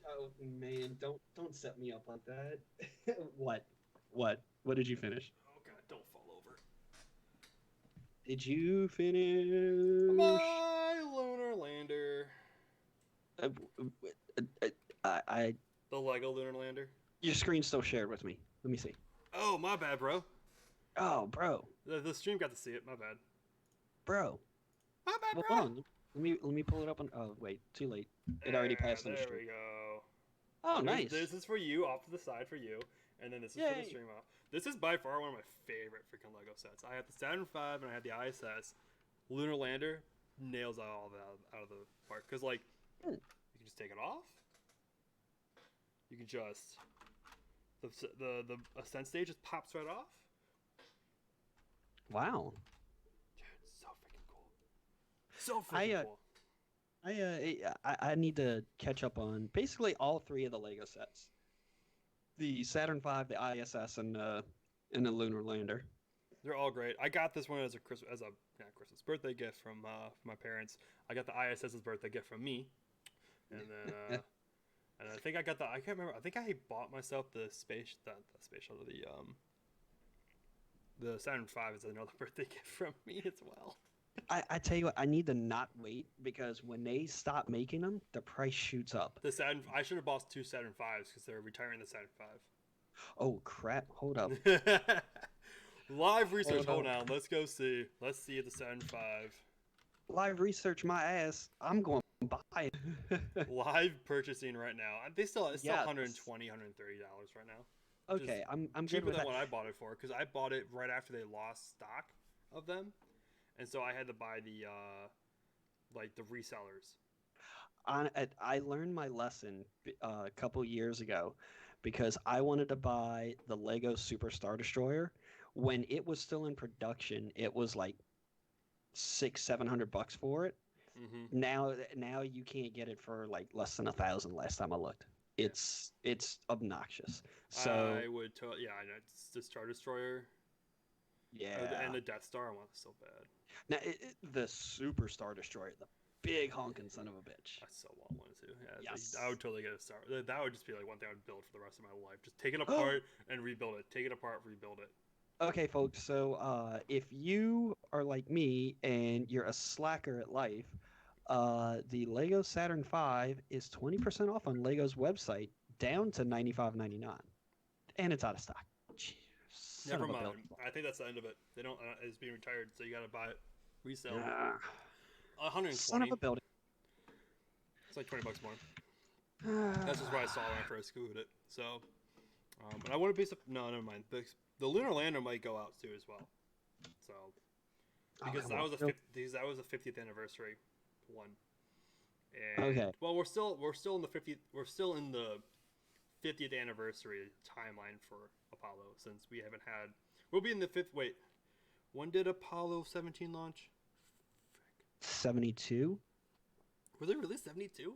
Oh man, don't set me up like that. What? What did you finish? Oh god, don't fall over. Did you finish? My lunar lander. Uh, I The Lego lunar lander. your screen's still shared with me. Let me see. Oh, my bad, bro. Oh, bro, The stream got to see it. My bad. bro. My bad, Well, bro. hold on. Let me pull it up on. Oh wait, too late. It already passed on the There stream. we go. Oh, nice. This is for you, off to the side for you, and then this is for the Yay. stream off. This is by far one of my favorite freaking Lego sets. I have the Saturn V and I have the ISS. Lunar Lander nails all that out of the park because like Hmm. you can just take it off. You can just the ascent stage just pops right off. Wow. Dude, it's so freaking cool. So freaking cool. I need to catch up on basically all three of the Lego sets: the Saturn V, the ISS, and the Lunar Lander. They're all great. I got this one as a not Christmas birthday gift from my parents. I got the ISS's birthday gift from me, and then and I think I got I can't remember. I think I bought myself the space shuttle, the Saturn V is another birthday gift from me as well. I tell you what, I need to not wait because when they stop making them, the price shoots up. The Saturn, I should have bought two Saturn V's because they're retiring the Saturn Oh crap! Hold up. V. Live research. Hold Hold on. Let's go see. Let's see the Saturn V. Live research my ass. I'm going to buy it. Live purchasing right now. It's still Yes. $120, $130 right now. Okay, I'm good Cheaper with than that. what I bought it for because I bought it right after they lost stock of them, and so I had to buy the like the resellers. I learned my lesson a couple years ago because I wanted to buy the Lego Super Star Destroyer when it was still in production. It was like $600-700 for it. Mm-hmm. Now you can't get it for like less than 1,000. Last time I looked, it's obnoxious. So I would yeah, I know it's the Star Destroyer. yeah, And the Death Star. I want it so bad. now the Super Star Destroyer, the big honking son of a bitch. I so want one too. Yeah, Yes. I would totally get a Star. That would just be like one thing I would build for the rest of my life. Just take it apart and rebuild it. Take it apart, rebuild it. Okay, folks. So if you are like me and you're a slacker at life, the Lego Saturn V is 20% off on Lego's website, down to $95.99, and it's out of stock. Jeez, son Never of a mind. building. I think that's the end of it. They don't. It's being retired, so you got to buy it, resell. Ah, 120. son of a building. It's like $20 more. That's just what I saw when I first Googled it. So, and I want to be. No, never mind. The Lunar Lander might go out too as well. So, because that was a 50th anniversary one. And, Okay. Well, we're still in the 50th anniversary timeline for Apollo since we haven't had. We'll be in the fifth. Wait, when did Apollo 17 launch? 72? Was it really 72?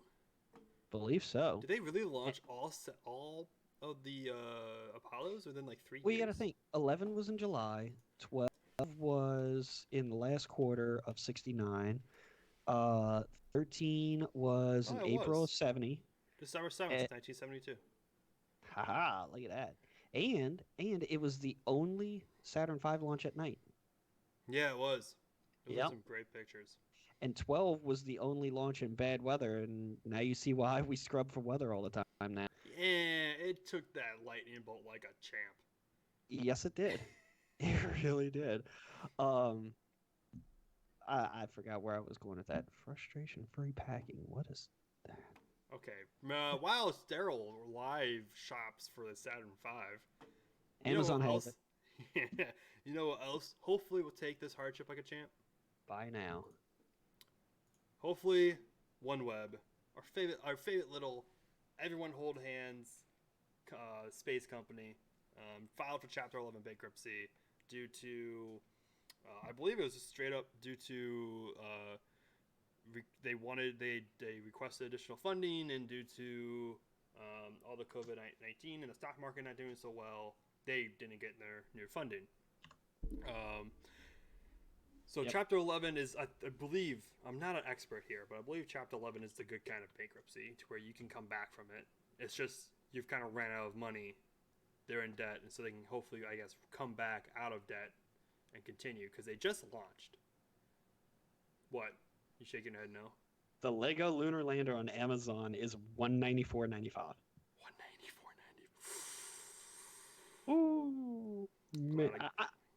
Believe so. Did they really launch all of the Apollos within like 3 years? Well, you got to think. 11 was in July. 12 was in the last quarter of 69. 13 was in April of 70. December 7th, 1972. Haha, look at that. And it was the only Saturn V launch at night. Yeah, it was. Those Yep. were some great pictures. And 12 was the only launch in bad weather, and now you see why we scrub for weather all the time now. Yeah, it took that lightning bolt like a champ. Yes, it did. It really did. I forgot where I was going with that. Frustration-free packing. What is that? Okay. While Daryl live shops for the Saturn V, Amazon has it. Yeah. You know what else? Hopefully we'll take this hardship like a champ. Buy now. Hopefully OneWeb, our favorite little everyone hold hands space company, filed for Chapter 11 bankruptcy due to, I believe it was just straight up due to they requested additional funding, and due to all the COVID-19 and the stock market not doing so well, they didn't get their new funding. So Chapter 11 is, I believe, I'm not an expert here, but I believe Chapter 11 is the good kind of bankruptcy to where you can come back from it. It's just you've kind of ran out of money. They're in debt, and so they can hopefully, I guess, come back out of debt and continue because they just launched. What? You shaking your head no? The Lego Lunar Lander on Amazon is $194.95. $194.90. Ooh, man,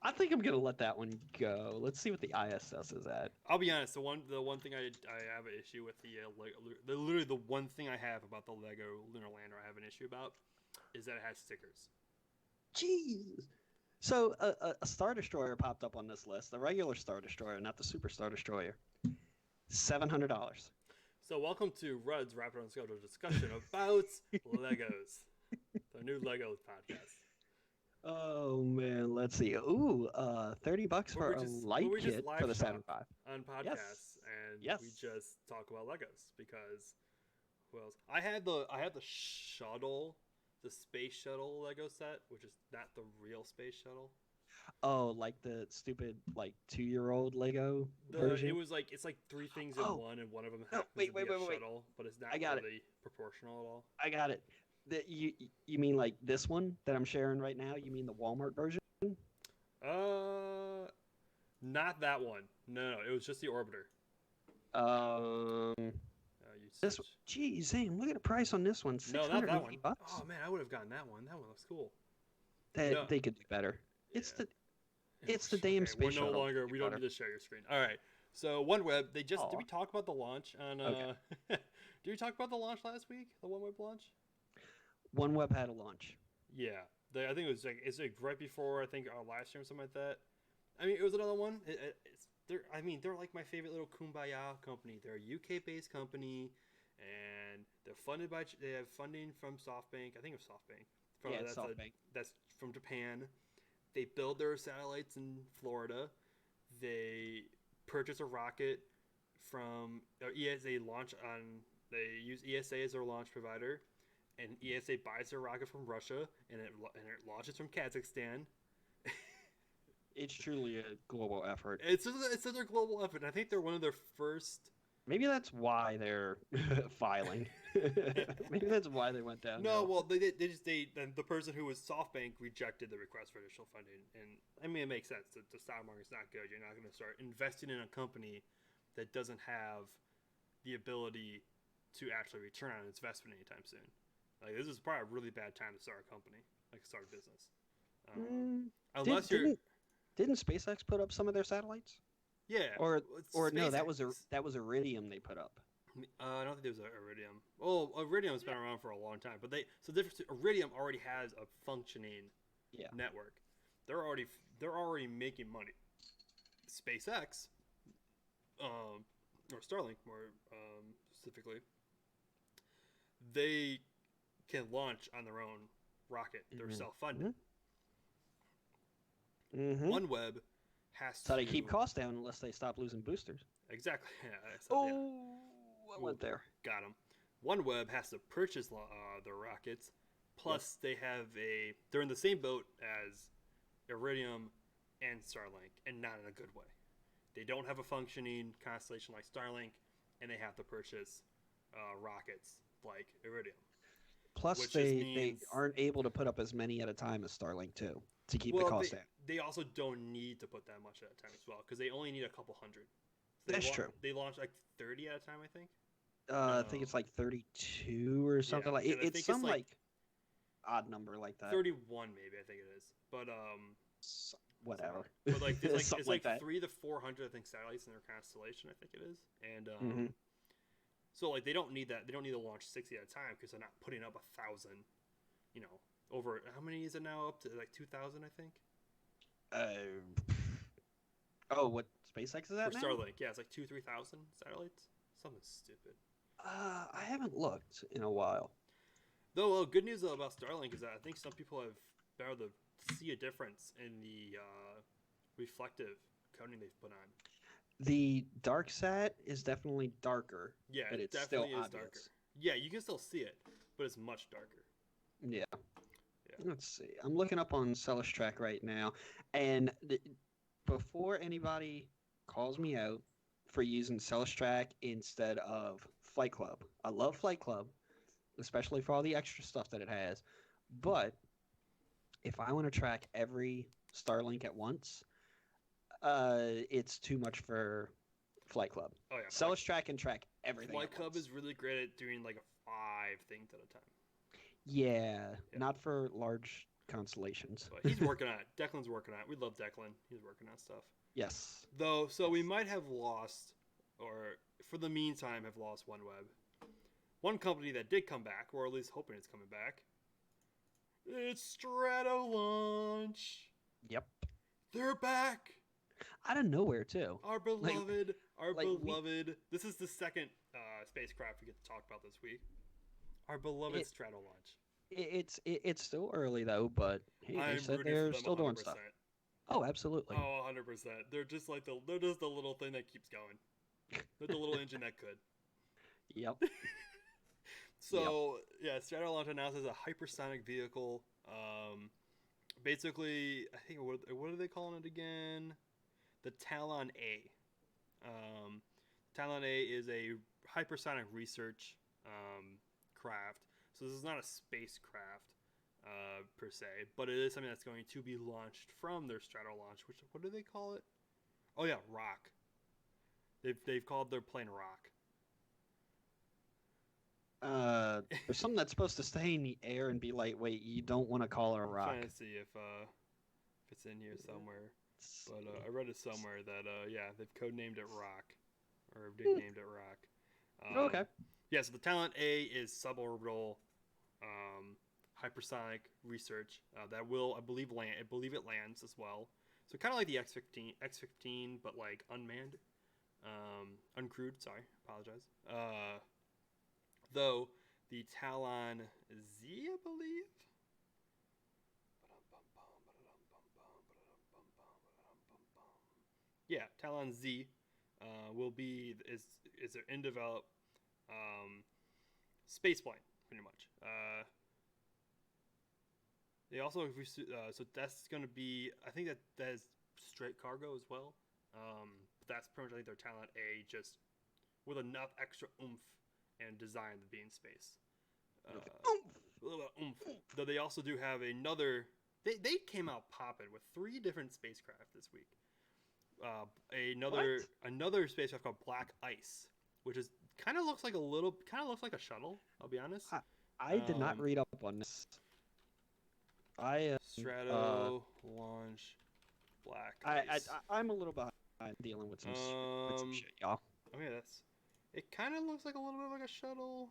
I think I'm gonna let that one go. Let's see what the ISS is at. I'll be honest. The one thing I have an issue with literally the one thing I have about the Lego Lunar Lander I have an issue about is that it has stickers. Jeez. So a Star Destroyer popped up on this list. The regular Star Destroyer, not the Super Star Destroyer. $700. So welcome to Rudd's Rapid on Schedule discussion about Legos, the new Legos podcast. Oh man, let's see. Ooh, $30 for a light kit for the 7.5 on podcasts, and we just talk about Legos because who else? I had the shuttle, the space shuttle Lego set, which is not the real space shuttle. Oh, like the stupid 2-year-old Lego version. It was it's like 3 things in one, and one of them happens to be a shuttle, but it's not really proportional at all. I got it. You mean like this one that I'm sharing right now? You mean the Walmart version? Not that one. No, it was just the orbiter. This. Geez, Zane, look at the price on this one. No, not that one. Oh man, I would have gotten that one. That one looks cool. They could do better. Yeah. It's the damn space shuttle. We don't need to share your screen. All right. So OneWeb, did we talk about the launch on? Okay. Did we talk about the launch last week? The OneWeb launch. OneWeb had a launch. Yeah, I think it's right before our live stream or something like that. I mean, it was another one. They're like my favorite little kumbaya company. They're a UK-based company, and they have funding from SoftBank. I think it's SoftBank. SoftBank. That's from Japan. They build their satellites in Florida. They purchase a rocket from ESA launch on. They use ESA as their launch provider, and ESA buys their rocket from Russia, and it launches from Kazakhstan. It's truly a global effort. It's another global effort. I think they're one of their first. Maybe that's why they're filing. Maybe that's why they went down. No, well, the person who was SoftBank rejected the request for additional funding, and I mean it makes sense. The stock market's not good. You're not going to start investing in a company that doesn't have the ability to actually return on its investment anytime soon. Like this is probably a really bad time to start a company, start a business. Didn't SpaceX put up some of their satellites? Yeah. Or no, that was Iridium they put up. I don't think there was Iridium. Well, Iridium's been around for a long time, but Iridium already has a functioning network. They're already making money. SpaceX, or Starlink more specifically, they can launch on their own rocket. They're self-funded. Mm-hmm. OneWeb has so they keep costs down unless they stop losing boosters. Exactly. I went there. Got them. OneWeb has to purchase their rockets. Plus, they're in the same boat as Iridium and Starlink, and not in a good way. They don't have a functioning constellation like Starlink, and they have to purchase rockets like Iridium. Plus, they aren't able to put up as many at a time as Starlink too to keep the cost down. They also don't need to put that much at a time as well because they only need a couple hundred. So that's true. They launch 30 at a time, I think. I think it's 32 or something it's some odd number like that. 31 maybe I think it is, but whatever. But it's like that. 300 to 400 I think satellites in their constellation I think it is, and so they don't need that. They don't need to launch 60 at a time because they're not putting up 1,000. Over how many is it now? Up to 2,000 I think. What SpaceX is at for now? Starlink, yeah, it's 2,000-3,000 satellites. Something stupid. I haven't looked in a while. Though, good news about Starlink is that I think some people have been able to see a difference in the reflective coating they've put on. The dark sat is definitely darker. Yeah, but it it's definitely still is darker. Yeah, you can still see it, but it's much darker. Yeah. Let's see. I'm looking up on Celestrak right now, and before anybody calls me out for using Celestrak instead of Flight Club. I love Flight Club, especially for all the extra stuff that it has. But if I want to track every Starlink at once, it's too much for Flight Club. Oh yeah, Celestrak can track everything. Flight Club is really great at doing like 5 things at a time. Yeah, not for large constellations. But he's working on it. Declan's working on it. We love Declan. He's working on stuff. Yes. Though, so we might have lost, or for the meantime have lost OneWeb. One company that did come back, or at least hoping it's coming back, it's Stratolaunch. Yep. They're back. Out of nowhere, too. Our beloved, beloved. This is the second spacecraft we get to talk about this week. Our beloved Stratolaunch. It's still early though, but hey, they said they're still 100%. Doing stuff. Oh, absolutely. Oh, 100%. They're just like the little thing that keeps going. They're the little engine that could. Yep. So yeah, Stratolaunch announces a hypersonic vehicle. Basically, I think what are they calling it again? The Talon A. Talon A is a hypersonic research craft. So this is not a spacecraft per se, but it is something that's going to be launched from their Stratolaunch. What do they call it? Oh yeah, Rock. They've called their plane Rock. There's something that's supposed to stay in the air and be lightweight. You don't want to call it a rock. I'm trying to see if it's in here somewhere. But I read it somewhere that they've codenamed it Rock, or nicknamed it Rock. Okay. Yeah, so the Talon A is suborbital hypersonic research that will, I believe, land. I believe it lands as well. So kind of like the X-15, but like unmanned, uncrewed. Sorry, apologize. Though the Talon Z, I believe. Yeah, Talon Z is an in develop space plane, pretty much. They also so that's going to be, I think that is straight cargo as well. But that's pretty much, I think, their Talon A, just with enough extra oomph and design to be in space. A little bit of oomph. Though they also do have another. They came out popping with 3 different spacecraft this week. Another spacecraft called Black Ice, which is kind of looks like a shuttle. I'll be honest. I did not read up on this. Strato launch Black Ice. I'm a little behind dealing with some shit, y'all. I mean, it kind of looks like a little bit like a shuttle.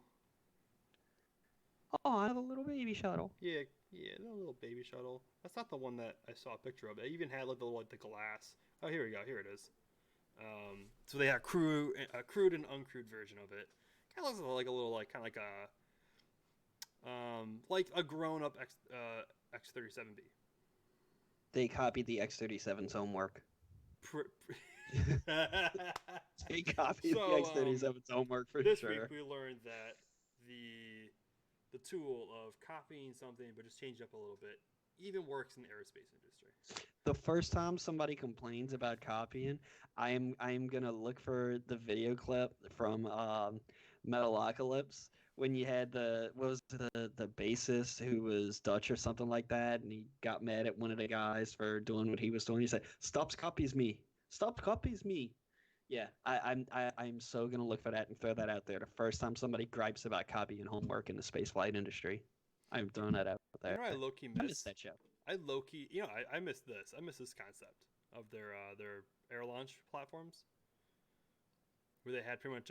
Oh, I have a little baby shuttle. Yeah, a little baby shuttle. That's not the one that I saw a picture of. It even had like the glass. Oh, here we go. Here it is. So they have a crewed and uncrewed version of it. Kind of looks like a little like a grown-up X-37B. They copied the X-37's homework. They copied the X-37's homework for this sure. This week we learned that the tool of copying something but just change it up a little bit even works in the aerospace industry. The first time somebody complains about copying, I'm gonna look for the video clip from Metalocalypse when you had the bassist who was Dutch or something like that, and he got mad at one of the guys for doing what he was doing. He said, "Stops copies me. Stop copies me." Yeah, I'm so gonna look for that and throw that out there. The first time somebody gripes about copying homework in the spaceflight industry, I'm throwing that out there. You know, I low-key miss that show. I miss this. I miss this concept of their air launch platforms, where they had pretty much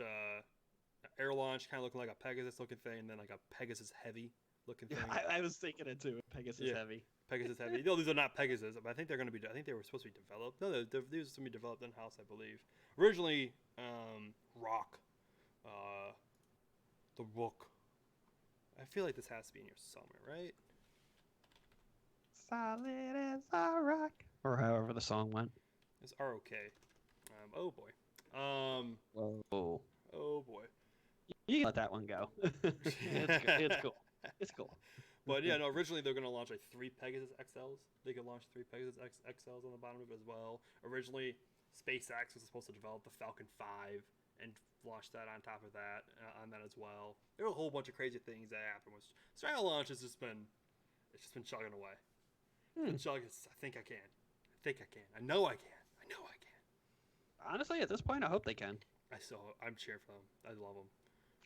air launch kind of looking like a Pegasus looking thing, and then like a Pegasus heavy looking thing. I was thinking it too. Pegasus heavy. Pegasus heavy. No, these are not Pegasus, but I think they're going to be. I think they were supposed to be developed. No, these were supposed to be developed in house, I believe. Originally, Rock, the Rook. I feel like this has to be in here somewhere, right? Solid as a rock, or however the song went. It's ROK. Oh boy. Oh boy. You can let that one go. It's cool. It's cool. But yeah, no. Originally, they're going to launch like 3 Pegasus XLs. They could launch 3 Pegasus XLs on the bottom of it as well. Originally, SpaceX was supposed to develop the Falcon 5 and launch that on top of that, on that as well. There were a whole bunch of crazy things that happened. Stratolaunch has just been, it's just been chugging away. It's been chugging. I think I can. I think I can. I know I can. I know I can. Honestly, at this point, I hope they can. I'm cheering for them. I love them.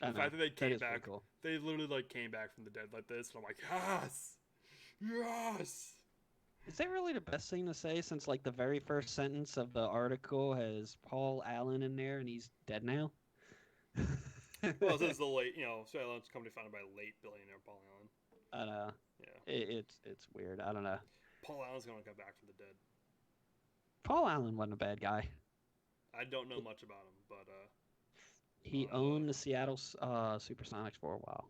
The fact that they came that back, cool. they literally like came back from the dead like this, and I'm like, yes, yes. Is that really the best thing to say since like the very first sentence of the article has Paul Allen in there and he's dead now? Well, this is the late, Stratolaunch company founded by late billionaire Paul Allen. I know. Yeah. It's weird. I don't know. Paul Allen's gonna come back from the dead. Paul Allen wasn't a bad guy. I don't know much about him, but he owned the Seattle Supersonics for a while.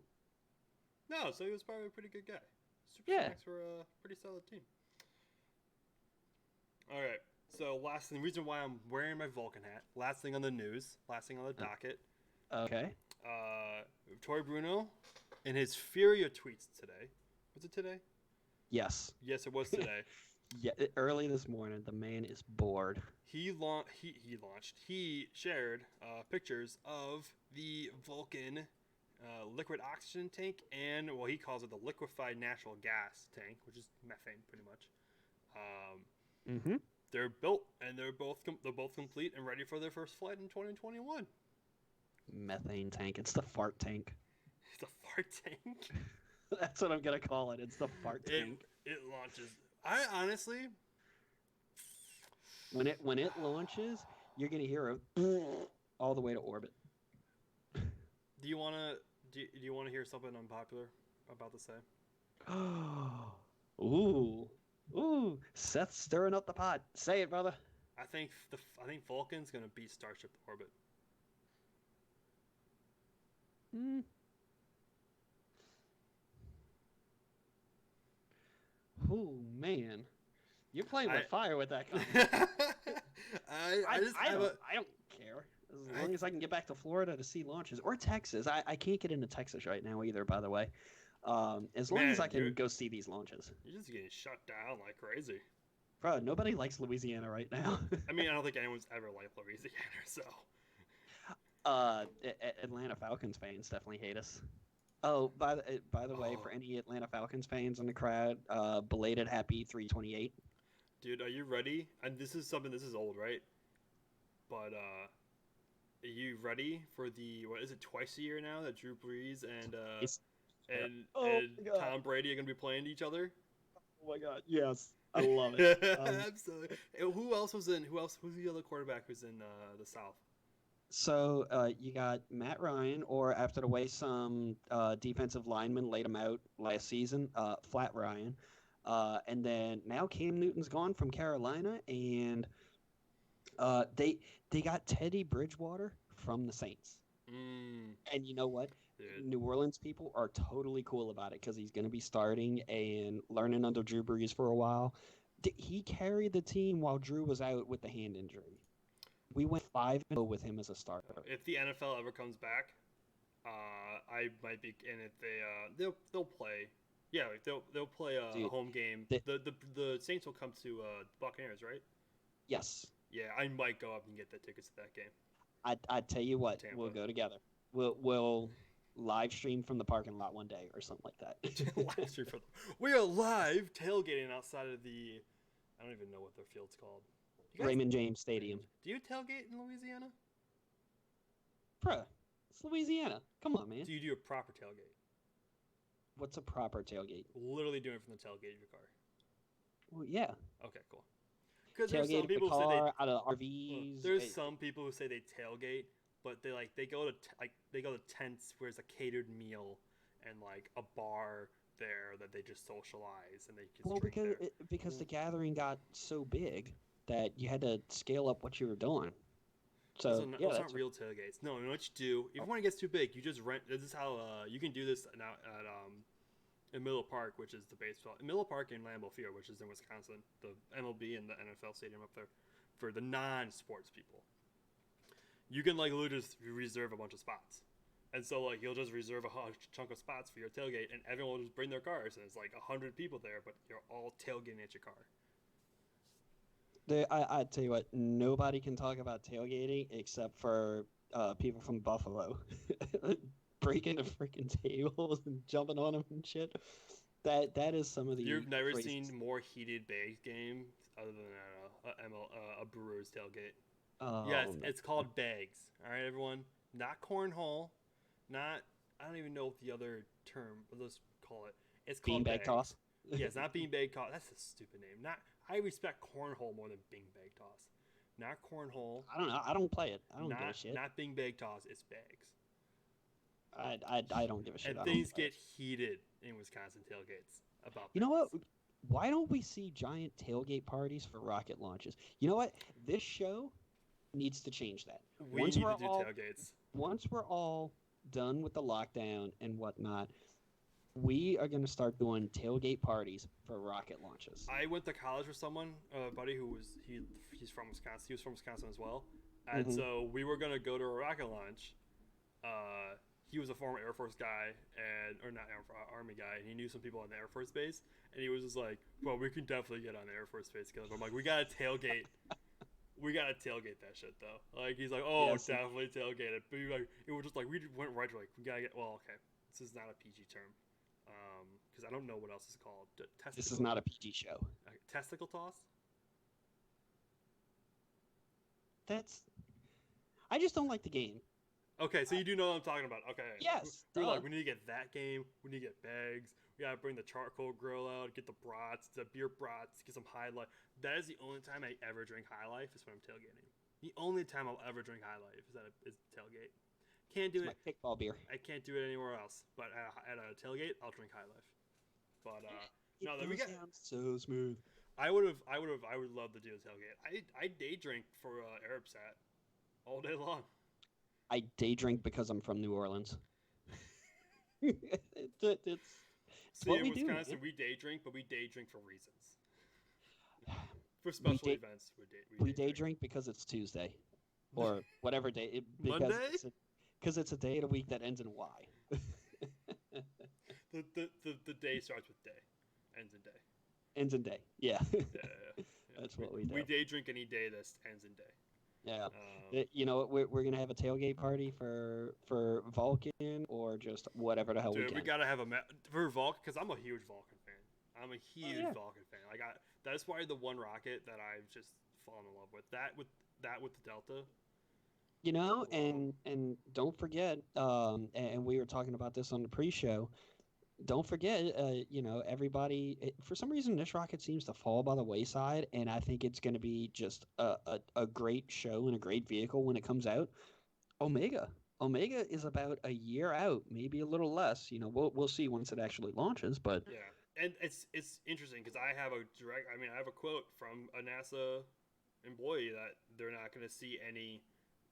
No, so he was probably a pretty good guy. Supersonics were a pretty solid team. All right. So last thing, the reason why I'm wearing my Vulcan hat. Last thing on the news. Last thing on the docket. Okay. Tori Bruno, in his fury of tweets today. Was it today? Yes. Yes, it was today. Yeah, early this morning, the man is bored. He shared pictures of the Vulcan liquid oxygen tank and what he calls it the liquefied natural gas tank, which is methane, pretty much. They're built and they're both complete and ready for their first flight in 2021. Methane tank. It's the fart tank. It's a fart tank. That's what I'm gonna call it. It's the fart tank. It launches. I honestly, when it launches, you're gonna hear a all the way to orbit. Do you wanna hear something unpopular about to say? Ooh, Seth's stirring up the pot. Say it, brother. I think Vulcan's gonna beat Starship to orbit. Oh man, you're playing with fire with that comment. I don't care as long as I can get back to Florida to see launches or Texas. I can't get into Texas right now either, by the way. As long as I can go see these launches. You're just getting shut down like crazy. Bro, nobody likes Louisiana right now. I mean, I don't think anyone's ever liked Louisiana, so. Atlanta Falcons fans definitely hate us. Oh, by the way, for any Atlanta Falcons fans in the crowd, belated happy 328. Dude, are you ready? And this is old, right? But are you ready for what is it, twice a year now that Drew Brees and Tom Brady are going to be playing each other? Oh my god, yes. I love it. Absolutely. Who's the other quarterback who's in the South? So you got Matt Ryan, or after the way some defensive linemen laid him out last season, Flat Ryan. And then now Cam Newton's gone from Carolina, and they got Teddy Bridgewater from the Saints. And you know what? Dude. New Orleans people are totally cool about it because he's going to be starting and learning under Drew Brees for a while. He carried the team while Drew was out with the hand injury. We went 5-0 with him as a starter. If the NFL ever comes back, I might be. And if they'll play. Yeah, they'll play a home game. The Saints will come to Buccaneers, right? Yes. Yeah, I might go up and get the tickets to that game. I'd tell you what, Tampa. We'll go together. We'll live stream from the parking lot one day or something like that. We are live tailgating outside of the. I don't even know what their field's called. Raymond James Stadium. Do you tailgate in Louisiana? Bruh, it's Louisiana. Come on, man. Do you do a proper tailgate? What's a proper tailgate? Literally doing it from the tailgate of your car. Well, yeah. Okay, cool. Because there's some people who say they out of RVs. There's some people who say they tailgate, but they go to tents where it's a catered meal and like a bar there that they just socialize and they just drink there. Because the gathering got so big that you had to scale up what you were doing. So those aren't real tailgates. No, you know what you do? If one gets too big, you just rent. This is how you can do this now at in Miller Park, which is the baseball. Miller Park in Lambeau Field, which is in Wisconsin, the MLB and the NFL stadium up there for the non-sports people. You can like literally just reserve a bunch of spots, and so like you'll just reserve a chunk of spots for your tailgate, and everyone will just bring their cars, and it's like 100 people there, but you're all tailgating at your car. I tell you what, nobody can talk about tailgating except for people from Buffalo breaking the freaking tables and jumping on them and shit. That is some of the You've never craziest. seen more heated Bags game other than a Brewers tailgate. Yes, Oh, it's called Bags. All right, everyone. Not cornhole. Not. I don't even know what the other term. Let's call it. It's called beanbag Bags. toss. Yeah, it's not beanbag toss. That's a stupid name. Not. I respect cornhole more than beanbag toss. Not cornhole. I don't know. I don't play it. I don't give a Not shit. not beanbag toss. It's bags. I don't give a shit. And I don't things play get it. heated in Wisconsin tailgates about You know what? bags. Why don't we see giant tailgate parties for rocket launches? You know what? This show needs to change that. We need to do tailgates. Once we're all done with the lockdown and whatnot, we are going to start doing tailgate parties for rocket launches. I went to college with someone, a buddy who was he's from Wisconsin. He was from Wisconsin as well, and so we were gonna go to a rocket launch. He was a former Air Force guy, or not Army guy, and he knew some people on the Air Force base, and he was just like, "Well, we can definitely get on the Air Force base together." I'm like, "We gotta tailgate." We gotta tailgate that shit though. Like he's like, "Oh, Yes. definitely tailgate it." But like, it was just like we went right to like we gotta get. Well, okay, this is not a PG term, because I don't know what else it's called. This is not a PG show. Testicle toss. That's. I just don't like the game. Okay, so you do know what I'm talking about. Okay. Yes, We're duh. like, we need to get that game. We need to get bags. We gotta bring the charcoal grill out. Get the brats, the beer brats. Get some High Life. That is the only time I ever drink High Life is when I'm tailgating. The only time I'll ever drink High Life is tailgate. Can't do It's it. my kickball beer. I can't do it anywhere else. But at a tailgate, I'll drink High Life. But no, then we got. Sounds so smooth. I would love to do a tailgate. I day drink for Arab Sat all day long. I day drink because I'm from New Orleans. It's See, what in we do. Wisconsin, we day drink, but we day drink for reasons. For We special day- events, We day drink because it's Tuesday, or whatever day. Monday? Because it's a day of the week that ends in Y. The day starts with day, ends in day. Ends in day. Yeah. Yeah. That's what we do. We day drink any day that ends in day. Yeah. You know, we're gonna have a tailgate party for Vulcan or just whatever the hell we Dude, can. we gotta have for Vulcan because I'm a huge Vulcan fan. I'm a huge yeah. Vulcan fan. Like that's why the one rocket that I've just fallen in love with. That with the Delta. You know, and don't forget, and we were talking about this on the pre-show. Don't forget, you know, everybody. For some reason, this rocket seems to fall by the wayside, and I think it's going to be just a great show and a great vehicle when it comes out. Omega. Omega is about a year out, maybe a little less. You know, we'll see once it actually launches. But yeah, and it's interesting because I have a quote from a NASA employee that they're not going to see any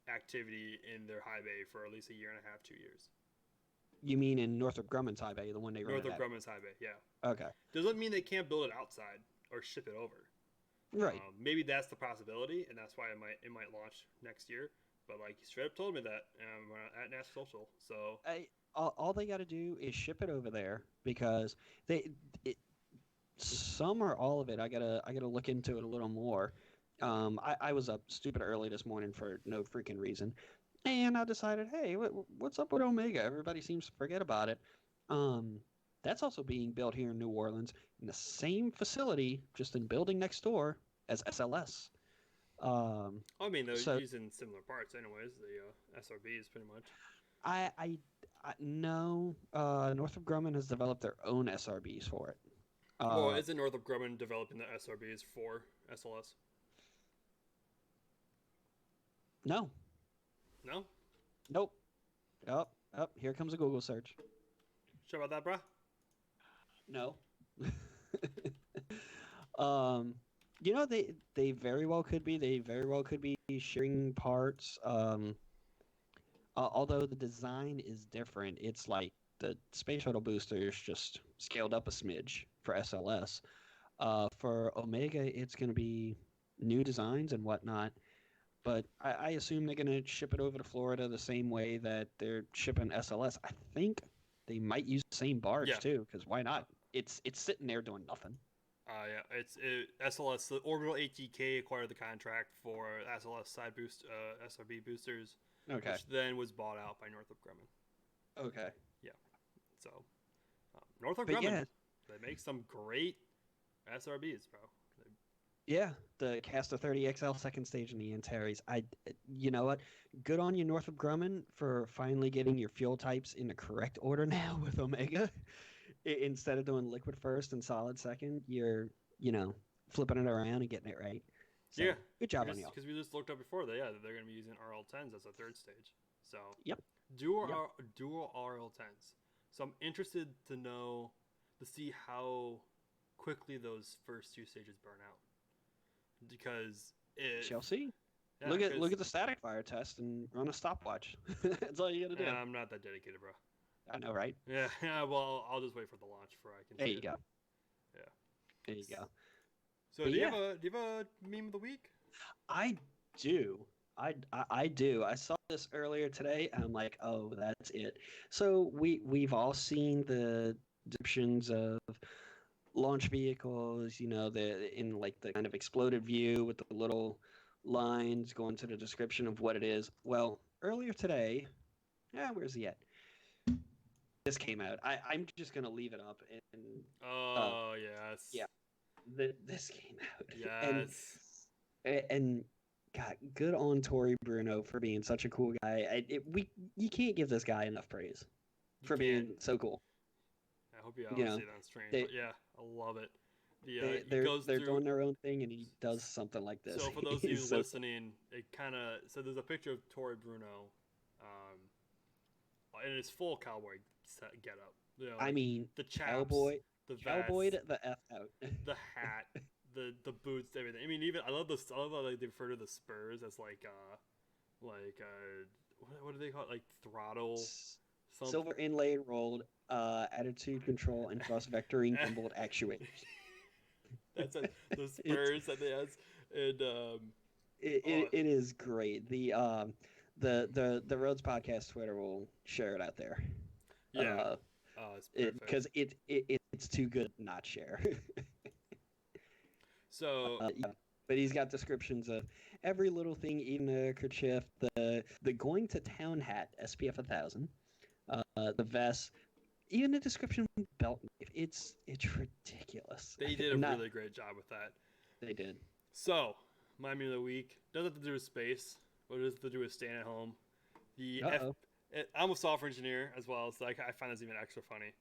activity in their high bay for at least a year and a half, 2 years. you mean in Northrop Grumman's high bay, the one they run Northrop Grumman's high bay, yeah. Okay. Doesn't mean they can't build it outside or ship it over. Right. Maybe that's the possibility, and that's why it might launch next year. But like he straight up told me that at NASA Social. So All they got to do is ship it over there because some or all of it. I gotta look into it a little more. I was up stupid early this morning for no freaking reason, and I decided, hey, what's up with Omega? Everybody seems to forget about it. That's also being built here in New Orleans in the same facility, just in building next door as SLS. I mean, they're using similar parts, anyways. The SRBs, pretty much. I no. Northrop Grumman has developed their own SRBs for it. Well, isn't Northrop Grumman developing the SRBs for SLS? No. No? Nope. Oh, here comes a Google search. Sure about that, bruh? No. You know, they very well could be. They very well could be sharing parts. Although the design is different, it's like the space shuttle booster is just scaled up a smidge for SLS. For Omega, it's going to be new designs and whatnot. But I assume they're going to ship it over to Florida the same way that they're shipping SLS. I think they might use the same barge too, because why not? It's sitting there doing nothing. Yeah, SLS. The Orbital ATK acquired the contract for SLS side boost SRB boosters, Okay. which then was bought out by Northrop Grumman. Okay. Yeah, so Northrop But Grumman, yeah, they make some great SRBs, bro. yeah, the Castor 30 XL second stage in the Antares. You know what? Good on you, Northrop Grumman, for finally getting your fuel types in the correct order now with Omega. Instead of doing liquid first and solid second, you're, flipping it around and getting it right. So, Yeah, good job on y'all. because we just looked up before that. Yeah, they're going to be using RL10s as a third stage. So Yep. dual Yep. dual RL10s. So I'm interested to see how quickly those first two stages burn out. Because Shall see. yeah, Look at the static fire test and run a stopwatch. That's all you gotta do. Yeah, I'm not that dedicated, bro. I know, right? Yeah, well, I'll just wait for the launch before I can. There see you it. go. Yeah. There you go. So But do you yeah. have a meme of the week? I do. I do. I saw this earlier today, and I'm like, oh, that's it. So we've all seen the descriptions of launch vehicles, in like the kind of exploded view with the little lines going to the description of what it is. Well, earlier today, where's he at? This came out. I'm just gonna leave it up, and Oh yes. yeah, this came out. Yes. and God, good on Tori Bruno for being such a cool guy. You can't give this guy enough praise for being so cool. I hope you all You know, see that on stream. they- But yeah, I love it. they're doing their own thing, and he does something like this. So for those of you He's so- listening, so there's a picture of Tori Bruno, in his full cowboy get up. I mean, the chaps, cowboy, the vest, cowboyed the F out. the hat, the boots, everything. I mean, even I love how like, they refer to the spurs as what do they call it? Like throttle. Something. Silver inlaid rolled, attitude control, and thrust vectoring gimbal actuators. That's it. The spurs that they has, and it is great. The Rhodes Podcast Twitter will share it out there. Yeah, because it's too good not share. So yeah. But he's got descriptions of every little thing, even a kerchief, the going to town hat, SPF 1000, the vest, even a description of the belt knife. It's ridiculous. They did a really great job with that. They did. So, my meme of the week doesn't have to do with space, but it has to do with staying at home. I'm a software engineer as well, so I find this even extra funny.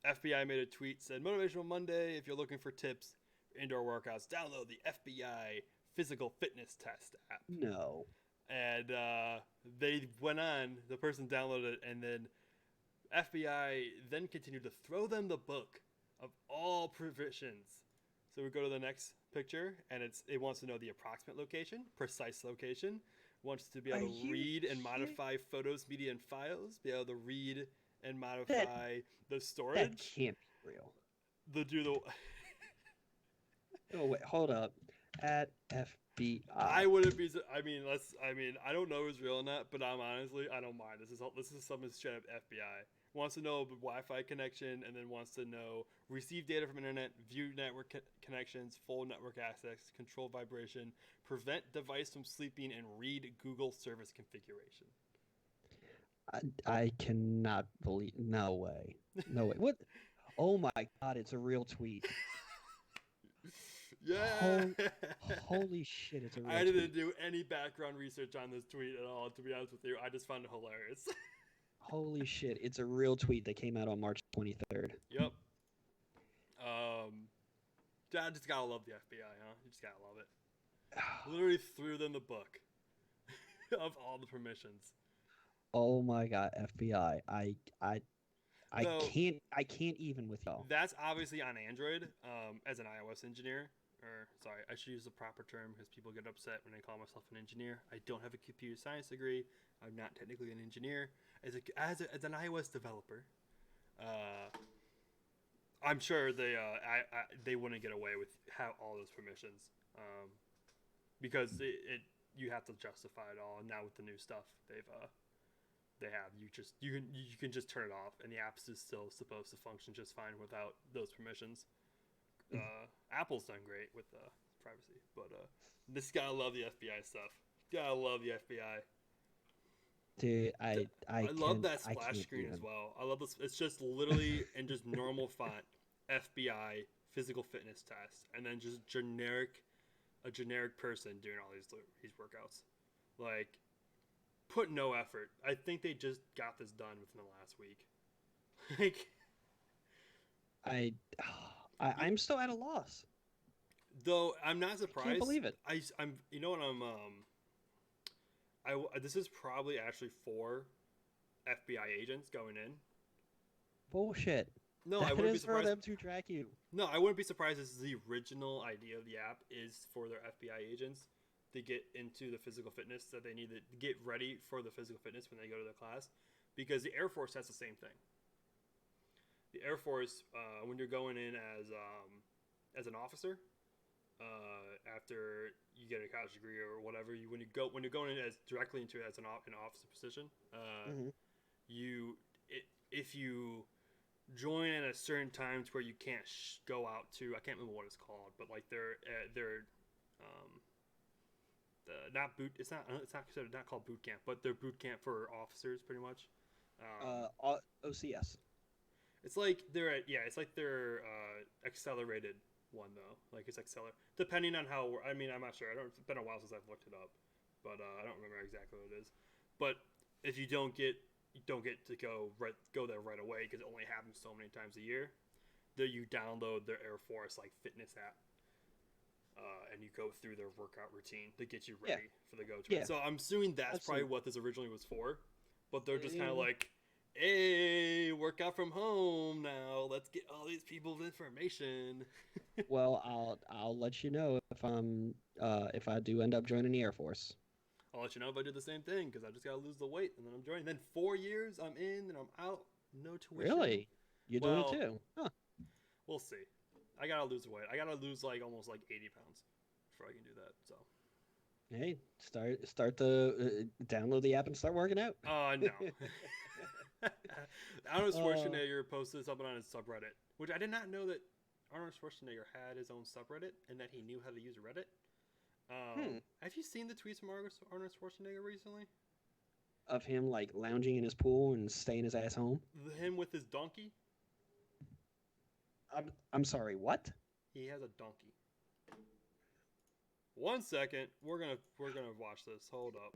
FBI made a tweet, said, Motivational Monday, if you're looking for tips for indoor workouts, download the FBI Physical Fitness Test app. No. And they went on, the person downloaded it, and then FBI then continued to throw them the book of all provisions. So we go to the next picture, and it wants to know the approximate location, precise location, wants to be able to read and modify photos, media, and files, be able to read and modify the storage. That can't be real. Oh wait, hold up. At FBI. I wouldn't be. I mean, I don't know if it's real or not, but I don't mind. This is something straight up FBI. Wants to know the Wi-Fi connection, and then wants to know receive data from internet, view network connections, full network access, control vibration, prevent device from sleeping, and read Google service configuration. I cannot believe. No way. What? Oh my God! It's a real tweet. Yeah. Holy shit! It's a real tweet. I didn't do any background research on this tweet at all. To be honest with you, I just found it hilarious. Holy shit! It's a real tweet that came out on March 23rd. Yep. I just gotta love the FBI, huh? You just gotta love it. Literally threw them the book of all the permissions. Oh my God, FBI! I can't even with y'all. That's obviously on Android. As an iOS engineer, I should use the proper term because people get upset when I call myself an engineer. I don't have a computer science degree. I'm not technically an engineer. As an iOS developer, I'm sure they wouldn't get away with all those permissions, because you have to justify it all. And now with the new stuff you can just turn it off, and the app is still supposed to function just fine without those permissions. Apple's done great with privacy, but this gotta love the FBI stuff. Gotta love the FBI. Dude, I love that I splash can't screen even. as well. I love this. It's just literally in just normal font, FBI physical fitness test, and then just a generic person doing all these workouts. Like, put no effort. I think they just got this done within the last week. Like, I, I'm still at a loss. though I'm not surprised. I can't believe it. I'm. You know what? This is probably actually 4 FBI agents going in. Bullshit. No, That I wouldn't be is for surprised. them to track you. No, I wouldn't be surprised. This is the original idea of the app is for their FBI agents to get into the physical fitness that they need to get ready for the physical fitness when they go to the class, because the Air Force has the same thing. The Air Force, when you're going in as an officer, after you get a college degree or whatever, when you're going in as directly into as an officer position, if you join at a certain time to where you can't go out to, I can't remember what it's called, but like they're not boot. It's not considered, not called boot camp, but they're boot camp for officers pretty much. OCS. It's like they're accelerated one though. Like it's depending on how. I mean, I'm not sure. It's been a while since I've looked it up, but I don't remember exactly what it is. But if you don't get to go there right away because it only happens so many times a year, then you download their Air Force like fitness app, and you go through their workout routine to get you ready for the go-to. Yeah. So I'm assuming that's probably what this originally was for, but they're just kind of like, hey, work out from home now. Let's get all these people's information. Well, I'll let you know if I do end up joining the Air Force. I'll let you know if I do the same thing because I just gotta lose the weight and then I'm joining. Then 4 years, I'm in and I'm out. No tuition. Really? You're doing it too? Huh. We'll see. I gotta lose weight. I gotta lose almost 80 pounds before I can do that. So. Hey, start the download the app and start working out. No. Arnold Schwarzenegger posted something on his subreddit, which I did not know that Arnold Schwarzenegger had his own subreddit and that he knew how to use Reddit. Have you seen the tweets from Arnold Schwarzenegger recently? Of him lounging in his pool and staying his ass home? Him with his donkey? I'm sorry, what? He has a donkey. 1 second, we're gonna watch this. Hold up.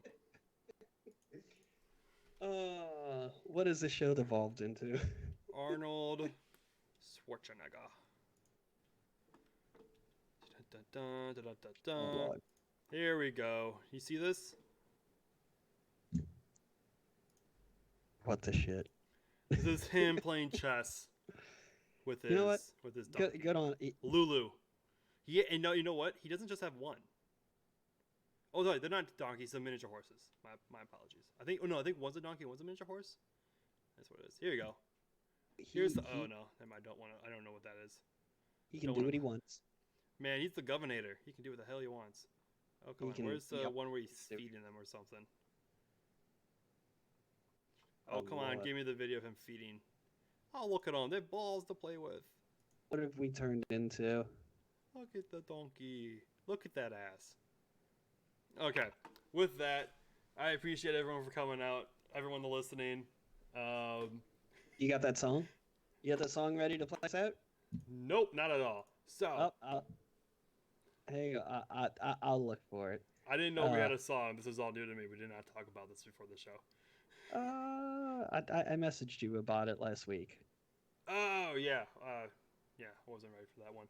What has this show devolved into? Arnold Schwarzenegger. Oh, Here we go. You see this? What the shit? This is him playing chess with his with his donkey. Good on Lulu. Yeah, and no, you know what? He doesn't just have one. Oh, sorry, they're not donkeys. They're miniature horses. My apologies. I think one's a donkey, one's a miniature horse. That's what it is. Here you go. Oh no, I don't know what that is. He can do what he wants. Man, he's the governor. He can do what the hell he wants. Oh, come on. Where's the one where he's feeding them or something? Oh, come on. Give me the video of him feeding. Oh, look at them. They have balls to play with. What have we turned into? Look at the donkey. Look at that ass. Okay. With that, I appreciate everyone for coming out. Everyone listening. You got that song? You got that song ready to play us out? Nope, not at all. So... Hey, I'll look for it. I didn't know we had a song. This is all new to me. We did not talk about this before the show. I messaged you about it last week. Oh yeah, I wasn't ready for that one.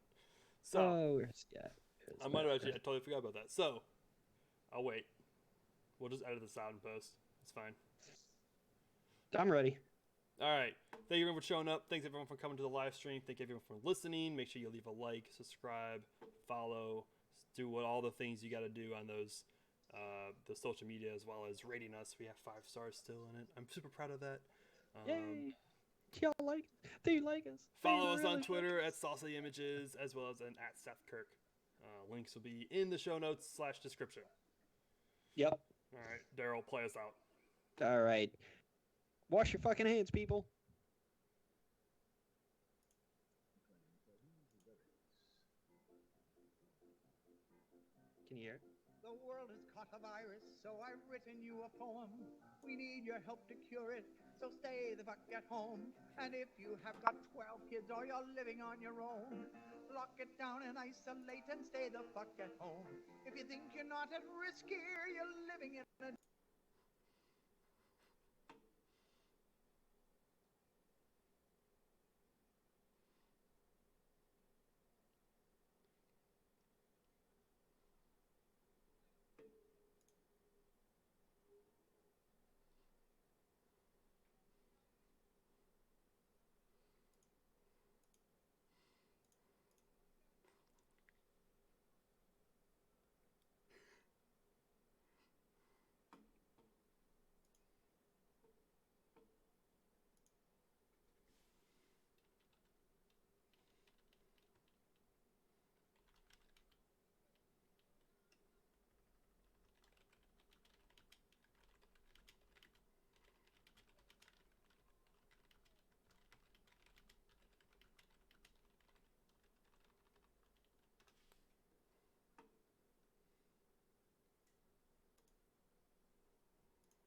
So I might have I totally forgot about that. So I'll wait. We'll just edit this out and post. It's fine. I'm ready. All right. Thank you everyone for showing up. Thanks everyone for coming to the live stream. Thank you everyone for listening. Make sure you leave a like, subscribe, follow, do all the things you got to do on those the social media, as well as rating us. We have 5 stars still in it. I'm super proud of that. Yay! Y'all like? Do you like us? Follow us on Twitter at Saucy Images, as well as at Seth Kirk. Links will be in the show notes / description. Yep. All right, Daryl, play us out. All right. Wash your fucking hands, people. Can you hear it? The world has caught a virus, so I've written you a poem. We need your help to cure it, so stay the fuck at home. And if you have got 12 kids or you're living on your own, lock it down and isolate and stay the fuck at home. If you think you're not at risk here, you're living in a